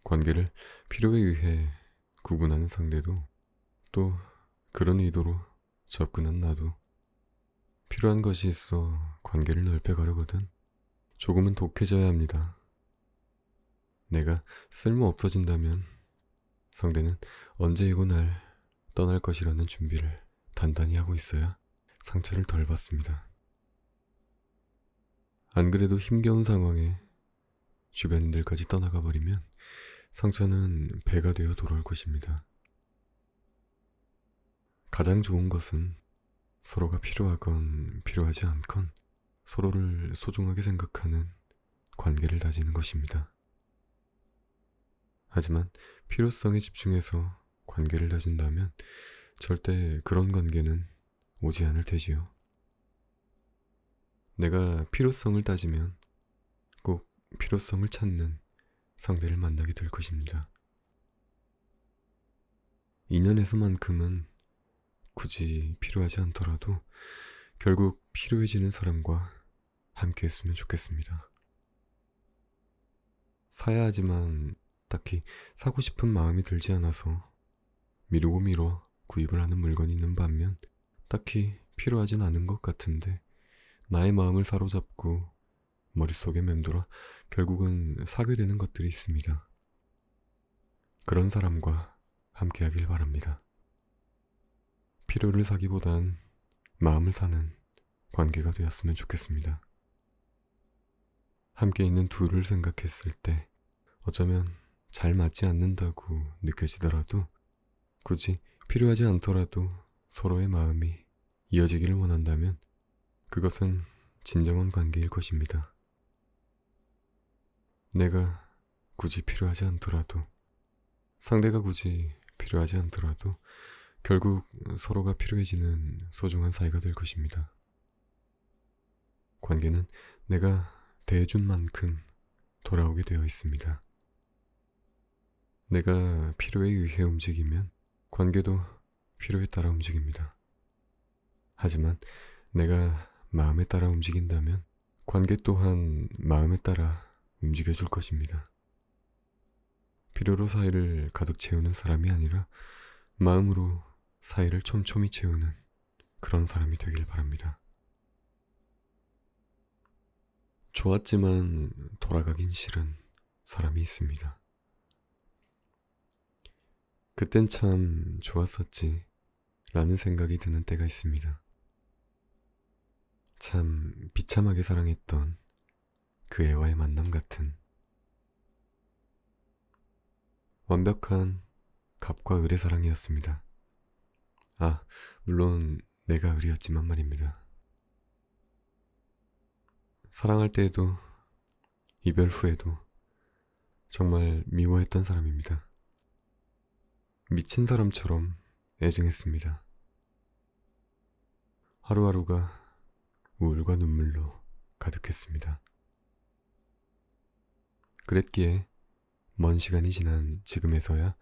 관계를 필요에 의해 구분하는 상대도, 또 그런 의도로 접근한 나도 필요한 것이 있어 관계를 넓혀가려거든 조금은 독해져야 합니다. 내가 쓸모 없어진다면 상대는 언제이고 날 떠날 것이라는 준비를 단단히 하고 있어야 상처를 덜 받습니다. 안 그래도 힘겨운 상황에 주변인들까지 떠나가 버리면 상처는 배가 되어 돌아올 것입니다. 가장 좋은 것은 서로가 필요하건 필요하지 않건 서로를 소중하게 생각하는 관계를 다지는 것입니다. 하지만 필요성에 집중해서 관계를 다진다면 절대 그런 관계는 오지 않을 테지요. 내가 필요성을 따지면 꼭 필요성을 찾는 상대를 만나게 될 것입니다. 인연에서만큼은 굳이 필요하지 않더라도 결국 필요해지는 사람과 함께 했으면 좋겠습니다. 사야 하지만 딱히 사고 싶은 마음이 들지 않아서 미루고 미뤄 구입을 하는 물건이 있는 반면 딱히 필요하진 않은 것 같은데 나의 마음을 사로잡고 머릿속에 맴돌아 결국은 사게 되는 것들이 있습니다. 그런 사람과 함께 하길 바랍니다. 필요를 사기보단 마음을 사는 관계가 되었으면 좋겠습니다. 함께 있는 둘을 생각했을 때 어쩌면 잘 맞지 않는다고 느껴지더라도 굳이 필요하지 않더라도 서로의 마음이 이어지기를 원한다면 그것은 진정한 관계일 것입니다. 내가 굳이 필요하지 않더라도 상대가 굳이 필요하지 않더라도 결국 서로가 필요해지는 소중한 사이가 될 것입니다. 관계는 내가 대해준 만큼 돌아오게 되어 있습니다. 내가 필요에 의해 움직이면 관계도 필요에 따라 움직입니다. 하지만 내가 마음에 따라 움직인다면 관계 또한 마음에 따라 움직여줄 것입니다. 필요로 사이를 가득 채우는 사람이 아니라 마음으로 사이를 촘촘히 채우는 그런 사람이 되길 바랍니다. 좋았지만 돌아가긴 싫은 사람이 있습니다. 그땐 참 좋았었지 라는 생각이 드는 때가 있습니다. 참 비참하게 사랑했던 그 애와의 만남 같은 완벽한 갑과 을의 사랑이었습니다. 아, 물론 내가 을이었지만 말입니다. 사랑할 때에도 이별 후에도 정말 미워했던 사람입니다. 미친 사람처럼 애증했습니다. 하루하루가 우울과 눈물로 가득했습니다. 그랬기에 먼 시간이 지난 지금에서야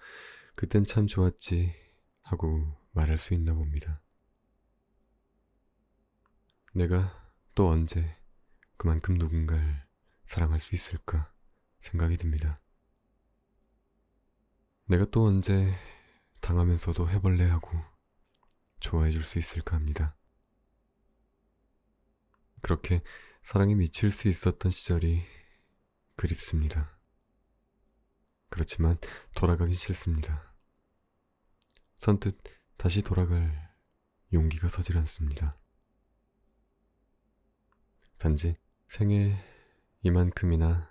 그땐 참 좋았지 하고 말할 수 있나 봅니다. 내가 또 언제 그만큼 누군가를 사랑할 수 있을까 생각이 듭니다. 내가 또 언제 당하면서도 해볼래하고 좋아해 줄 수 있을까 합니다. 그렇게 사랑에 미칠 수 있었던 시절이 그립습니다. 그렇지만 돌아가기 싫습니다. 선뜻 다시 돌아갈 용기가 서질 않습니다. 단지 생애 이만큼이나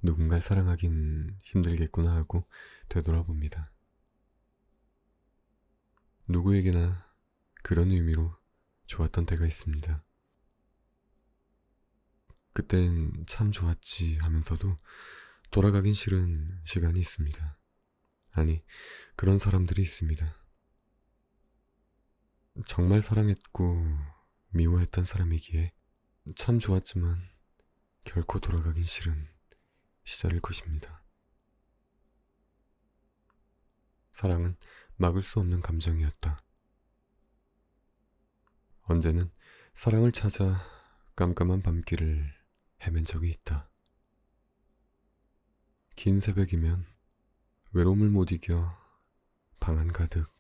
누군가를 사랑하긴 힘들겠구나 하고 되돌아봅니다. 누구에게나 그런 의미로 좋았던 때가 있습니다. 그땐 참 좋았지 하면서도 돌아가긴 싫은 시간이 있습니다. 아니, 그런 사람들이 있습니다. 정말 사랑했고 미워했던 사람이기에 참 좋았지만 결코 돌아가긴 싫은 시절일 것입니다. 사랑은 막을 수 없는 감정이었다. 언제는 사랑을 찾아 깜깜한 밤길을 헤맨 적이 있다. 긴 새벽이면 외로움을 못 이겨 방 안 가득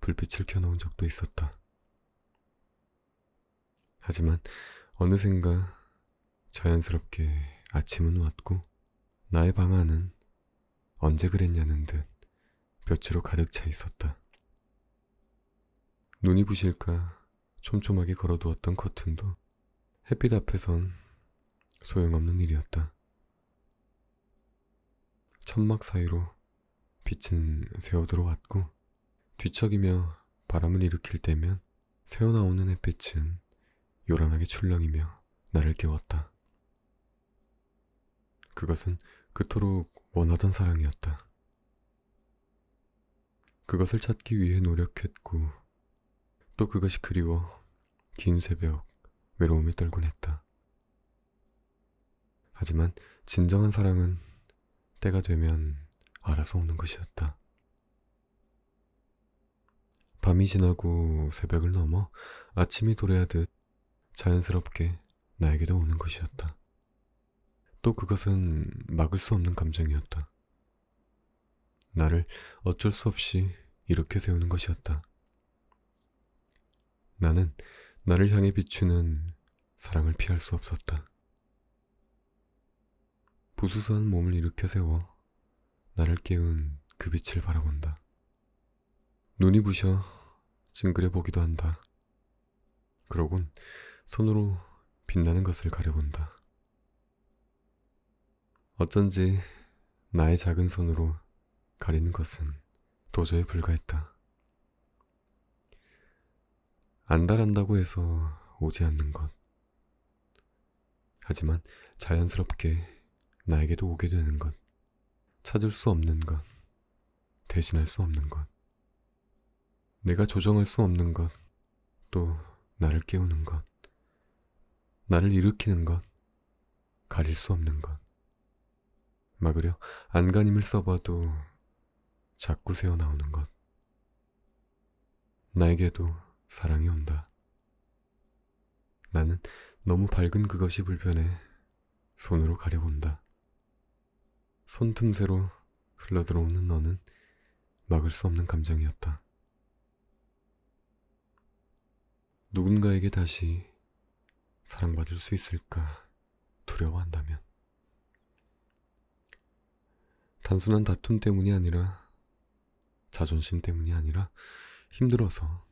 불빛을 켜놓은 적도 있었다. 하지만 어느샌가 자연스럽게 아침은 왔고 나의 방 안은 언제 그랬냐는 듯 볕으로 가득 차 있었다. 눈이 부실까 촘촘하게 걸어두었던 커튼도 햇빛 앞에선 소용없는 일이었다. 천막 사이로 빛은 새어 들어왔고 뒤척이며 바람을 일으킬 때면 새어나오는 햇빛은 요란하게 출렁이며 나를 깨웠다. 그것은 그토록 원하던 사랑이었다. 그것을 찾기 위해 노력했고 또 그것이 그리워 긴 새벽 외로움에 떨곤 했다. 하지만 진정한 사랑은 때가 되면 알아서 오는 것이었다. 밤이 지나고 새벽을 넘어 아침이 도래하듯 자연스럽게 나에게도 오는 것이었다. 또 그것은 막을 수 없는 감정이었다. 나를 어쩔 수 없이 이렇게 세우는 것이었다. 나는 나를 향해 비추는 사랑을 피할 수 없었다. 부수수한 몸을 일으켜 세워 나를 깨운 그 빛을 바라본다. 눈이 부셔 찡그려 보기도 한다. 그러곤 손으로 빛나는 것을 가려본다. 어쩐지 나의 작은 손으로 가리는 것은 도저히 불가했다. 안달한다고 해서 오지 않는 것. 하지만 자연스럽게 나에게도 오게 되는 것. 찾을 수 없는 것. 대신할 수 없는 것. 내가 조정할 수 없는 것. 또 나를 깨우는 것. 나를 일으키는 것. 가릴 수 없는 것. 막으려 안간힘을 써봐도 자꾸 새어나오는 것. 나에게도 사랑이 온다. 나는 너무 밝은 그것이 불편해 손으로 가려본다. 손 틈새로 흘러들어오는 너는 막을 수 없는 감정이었다. 누군가에게 다시 사랑받을 수 있을까 두려워한다면 단순한 다툼 때문이 아니라 자존심 때문이 아니라 힘들어서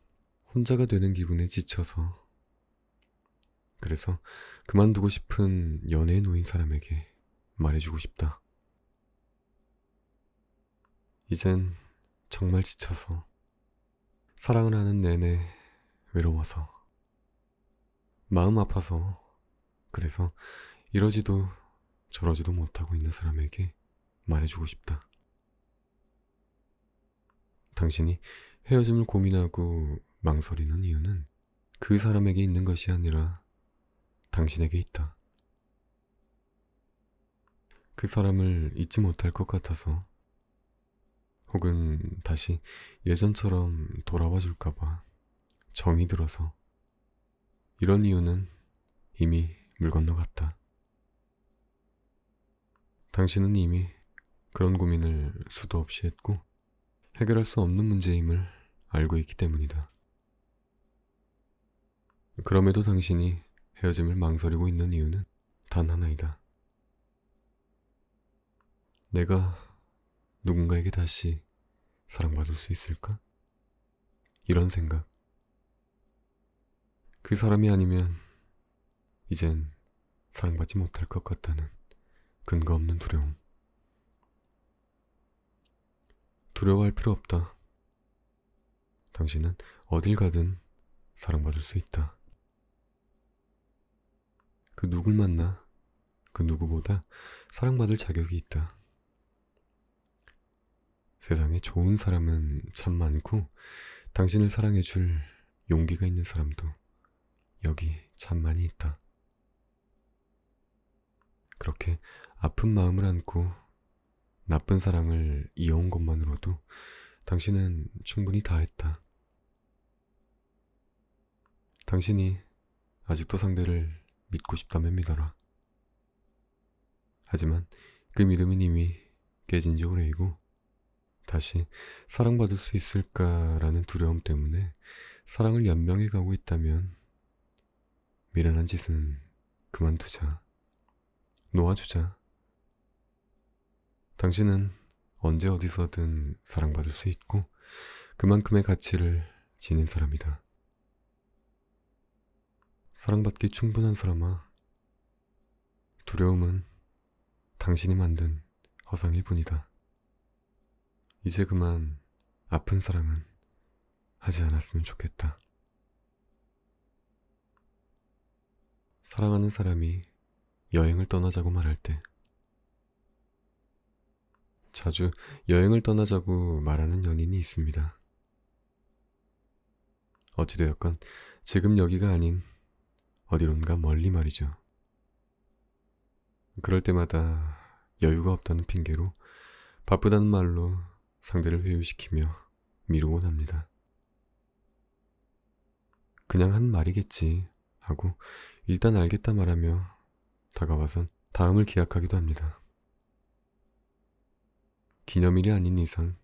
혼자가 되는 기분에 지쳐서 그래서 그만두고 싶은 연애에 놓인 사람에게 말해주고 싶다. 이젠 정말 지쳐서 사랑을 하는 내내 외로워서 마음 아파서 그래서 이러지도 저러지도 못하고 있는 사람에게 말해주고 싶다. 당신이 헤어짐을 고민하고 망설이는 이유는 그 사람에게 있는 것이 아니라 당신에게 있다. 그 사람을 잊지 못할 것 같아서 혹은 다시 예전처럼 돌아와 줄까봐 정이 들어서 이런 이유는 이미 물 건너갔다. 당신은 이미 그런 고민을 수도 없이 했고 해결할 수 없는 문제임을 알고 있기 때문이다. 그럼에도 당신이 헤어짐을 망설이고 있는 이유는 단 하나이다. 내가 누군가에게 다시 사랑받을 수 있을까? 이런 생각. 그 사람이 아니면 이젠 사랑받지 못할 것 같다는 근거 없는 두려움. 두려워할 필요 없다. 당신은 어딜 가든 사랑받을 수 있다. 그 누굴 만나 그 누구보다 사랑받을 자격이 있다. 세상에 좋은 사람은 참 많고 당신을 사랑해줄 용기가 있는 사람도 여기 참 많이 있다. 그렇게 아픈 마음을 안고 나쁜 사랑을 이어온 것만으로도 당신은 충분히 다 했다. 당신이 아직도 상대를 믿고 싶다면 믿어라. 하지만 그 믿음은 이미 깨진 지 오래이고 다시 사랑받을 수 있을까라는 두려움 때문에 사랑을 연명해 가고 있다면 미련한 짓은 그만두자. 놓아주자. 당신은 언제 어디서든 사랑받을 수 있고 그만큼의 가치를 지닌 사람이다. 사랑받기 충분한 사람아. 두려움은 당신이 만든 허상일 뿐이다. 이제 그만 아픈 사랑은 하지 않았으면 좋겠다. 사랑하는 사람이 여행을 떠나자고 말할 때 자주 여행을 떠나자고 말하는 연인이 있습니다. 어찌되었건 지금 여기가 아닌 어디론가 멀리 말이죠. 그럴 때마다 여유가 없다는 핑계로 바쁘다는 말로 상대를 회유시키며 미루곤 합니다. 그냥 한 말이겠지 하고 일단 알겠다 말하며 다가와선 다음을 기약하기도 합니다. 기념일이 아닌 이상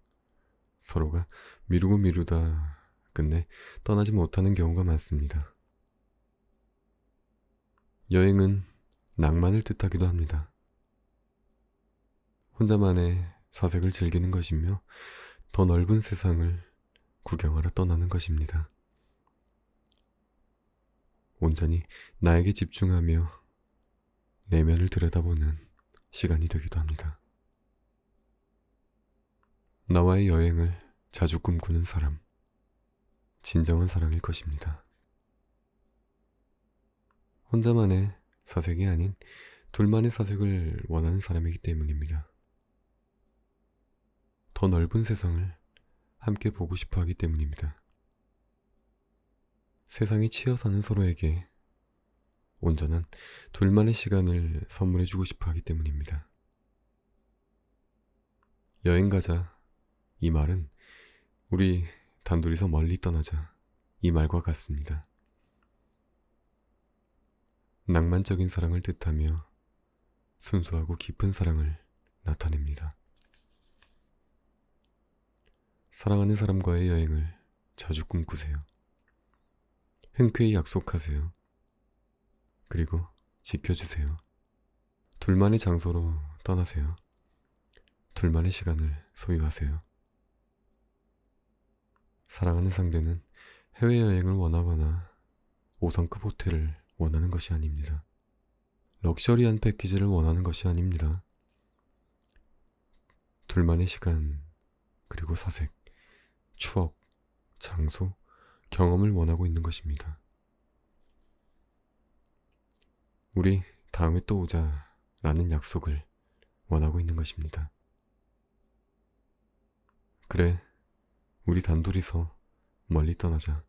서로가 미루고 미루다 끝내 떠나지 못하는 경우가 많습니다. 여행은 낭만을 뜻하기도 합니다. 혼자만의 사색을 즐기는 것이며 더 넓은 세상을 구경하러 떠나는 것입니다. 온전히 나에게 집중하며 내면을 들여다보는 시간이 되기도 합니다. 나와의 여행을 자주 꿈꾸는 사람, 진정한 사랑일 것입니다. 혼자만의 사색이 아닌 둘만의 사색을 원하는 사람이기 때문입니다. 더 넓은 세상을 함께 보고 싶어 하기 때문입니다. 세상에 치여 사는 서로에게 온전한 둘만의 시간을 선물해주고 싶어 하기 때문입니다. 여행 가자. 이 말은 우리 단둘이서 멀리 떠나자. 이 말과 같습니다. 낭만적인 사랑을 뜻하며 순수하고 깊은 사랑을 나타냅니다. 사랑하는 사람과의 여행을 자주 꿈꾸세요. 흔쾌히 약속하세요. 그리고 지켜주세요. 둘만의 장소로 떠나세요. 둘만의 시간을 소유하세요. 사랑하는 상대는 해외여행을 원하거나 5성급 호텔을 원하는 것이 아닙니다. 럭셔리한 패키지를 원하는 것이 아닙니다. 둘만의 시간, 그리고 사색, 추억, 장소, 경험을 원하고 있는 것입니다. 우리 다음에 또 오자 라는 약속을 원하고 있는 것입니다. 그래, 우리 단둘이서 멀리 떠나자.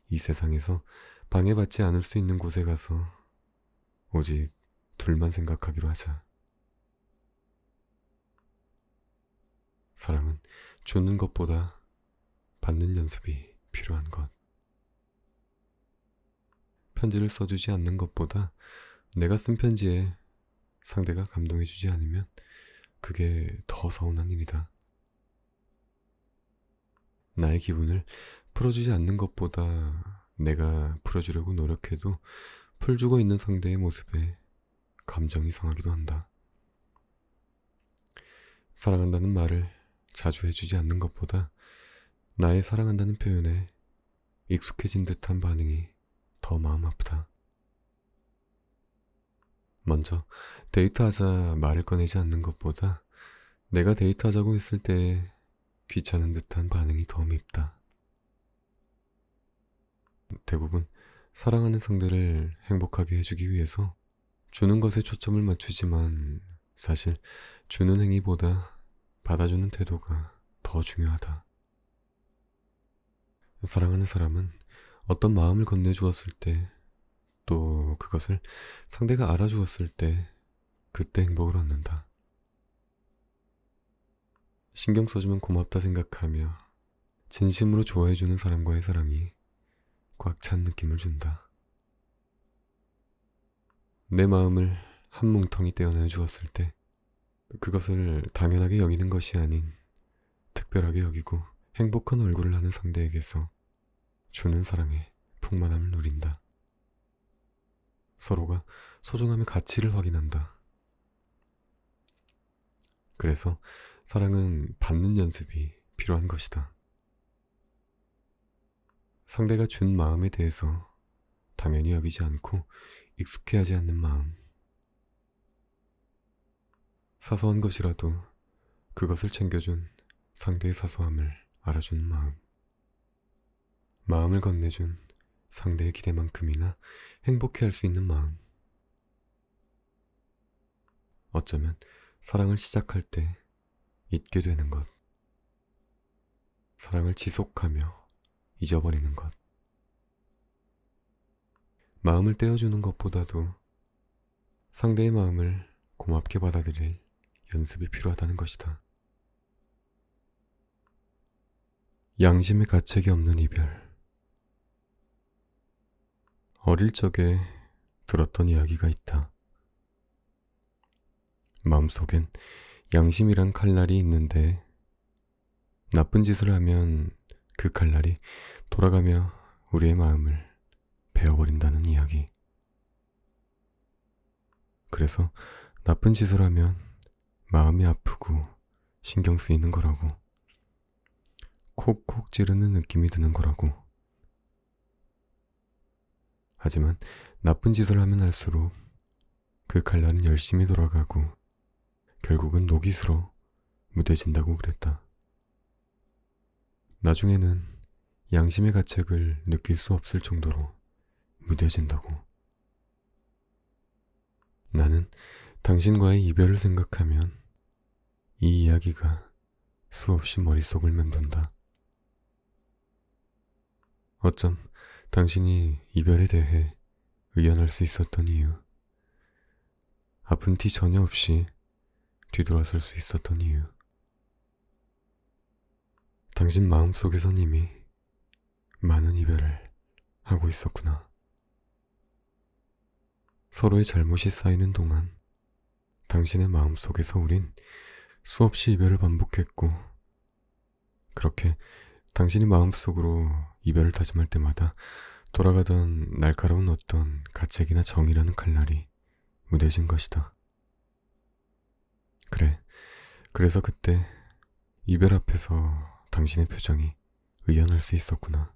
이 세상에서 방해받지 않을 수 있는 곳에 가서 오직 둘만 생각하기로 하자. 사랑은 주는 것보다 받는 연습이 필요한 것. 편지를 써주지 않는 것보다 내가 쓴 편지에 상대가 감동해주지 않으면 그게 더 서운한 일이다. 나의 기분을 풀어주지 않는 것보다 내가 풀어주려고 노력해도 풀주고 있는 상대의 모습에 감정이 상하기도 한다. 사랑한다는 말을 자주 해주지 않는 것보다 나의 사랑한다는 표현에 익숙해진 듯한 반응이 더 마음 아프다. 먼저 데이트하자 말을 꺼내지 않는 것보다 내가 데이트하자고 했을 때 귀찮은 듯한 반응이 더 밉다. 대부분 사랑하는 상대를 행복하게 해주기 위해서 주는 것에 초점을 맞추지만 사실 주는 행위보다 받아주는 태도가 더 중요하다. 사랑하는 사람은 어떤 마음을 건네주었을 때, 또 그것을 상대가 알아주었을 때 그때 행복을 얻는다. 신경 써주면 고맙다 생각하며 진심으로 좋아해주는 사람과의 사랑이 꽉 찬 느낌을 준다. 내 마음을 한 뭉텅이 떼어내 주었을 때 그것을 당연하게 여기는 것이 아닌 특별하게 여기고 행복한 얼굴을 하는 상대에게서 주는 사랑의 풍만함을 누린다. 서로가 소중함의 가치를 확인한다. 그래서 사랑은 받는 연습이 필요한 것이다. 상대가 준 마음에 대해서 당연히 여기지 않고 익숙해하지 않는 마음. 사소한 것이라도 그것을 챙겨준 상대의 사소함을 알아주는 마음. 마음을 건네준 상대의 기대만큼이나 행복해 할 수 있는 마음. 어쩌면 사랑을 시작할 때 잊게 되는 것. 사랑을 지속하며 잊어버리는 것. 마음을 떼어주는 것보다도 상대의 마음을 고맙게 받아들일 연습이 필요하다는 것이다. 양심의 가책이 없는 이별. 어릴 적에 들었던 이야기가 있다. 마음속엔 양심이란 칼날이 있는데 나쁜 짓을 하면 그 칼날이 돌아가며 우리의 마음을 베어버린다는 이야기. 그래서 나쁜 짓을 하면 마음이 아프고 신경 쓰이는 거라고. 콕콕 찌르는 느낌이 드는 거라고. 하지만 나쁜 짓을 하면 할수록 그 칼날은 열심히 돌아가고 결국은 녹이 슬어 무뎌진다고 그랬다. 나중에는 양심의 가책을 느낄 수 없을 정도로 무뎌진다고. 나는 당신과의 이별을 생각하면 이 이야기가 수없이 머릿속을 맴돈다. 어쩜 당신이 이별에 대해 의연할 수 있었던 이유, 아픈 티 전혀 없이 뒤돌아설 수 있었던 이유, 당신 마음속에선 이미 많은 이별을 하고 있었구나. 서로의 잘못이 쌓이는 동안 당신의 마음속에서 우린 수없이 이별을 반복했고, 그렇게 당신이 마음속으로 이별을 다짐할 때마다 돌아가던 날카로운 어떤 가책이나 정이라는 칼날이 무뎌진 것이다. 그래, 그래서 그때 이별 앞에서 당신의 표정이 의연할 수 있었구나.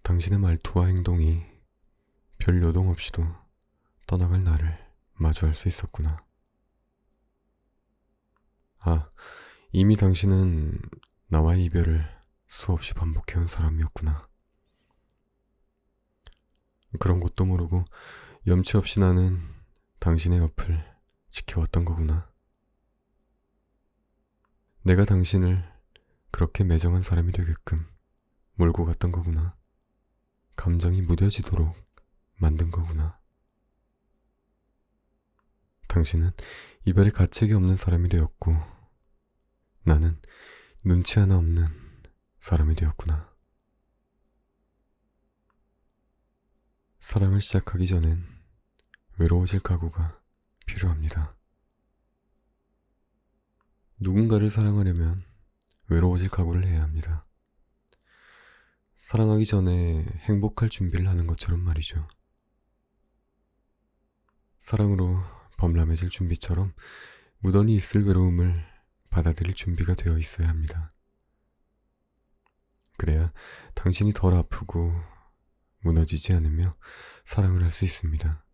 당신의 말투와 행동이 별 요동 없이도 떠나갈 나를 마주할 수 있었구나. 아, 이미 당신은 나와의 이별을 수없이 반복해온 사람이었구나. 그런 것도 모르고 염치 없이 나는 당신의 옆을 지켜왔던 거구나. 내가 당신을 그렇게 매정한 사람이 되게끔 몰고 갔던 거구나. 감정이 무뎌지도록 만든 거구나. 당신은 이별에 가책이 없는 사람이 되었고, 나는 눈치 하나 없는 사람이 되었구나. 사랑을 시작하기 전엔 외로워질 각오가 필요합니다. 누군가를 사랑하려면 외로워질 각오를 해야 합니다. 사랑하기 전에 행복할 준비를 하는 것처럼 말이죠. 사랑으로 범람해질 준비처럼 무던히 있을 외로움을 받아들일 준비가 되어 있어야 합니다. 그래야 당신이 덜 아프고 무너지지 않으며 사랑을 할 수 있습니다.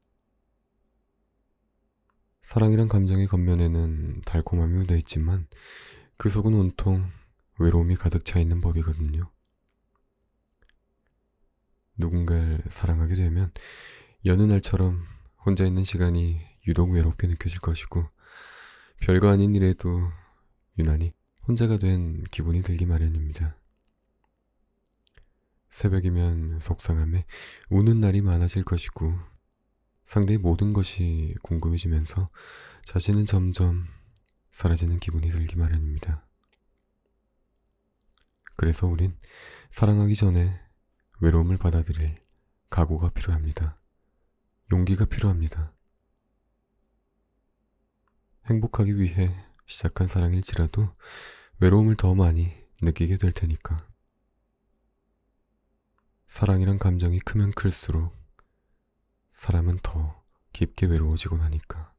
사랑이란 감정의 겉면에는 달콤함이 묻어 있지만 그 속은 온통 외로움이 가득 차 있는 법이거든요. 누군가를 사랑하게 되면 여느 날처럼 혼자 있는 시간이 유독 외롭게 느껴질 것이고, 별거 아닌 일에도 유난히 혼자가 된 기분이 들기 마련입니다. 새벽이면 속상함에 우는 날이 많아질 것이고, 상대의 모든 것이 궁금해지면서 자신은 점점 사라지는 기분이 들기 마련입니다. 그래서 우린 사랑하기 전에 외로움을 받아들일 각오가 필요합니다. 용기가 필요합니다. 행복하기 위해 시작한 사랑일지라도 외로움을 더 많이 느끼게 될 테니까. 사랑이란 감정이 크면 클수록 사람은 더 깊게 외로워지곤 하니까.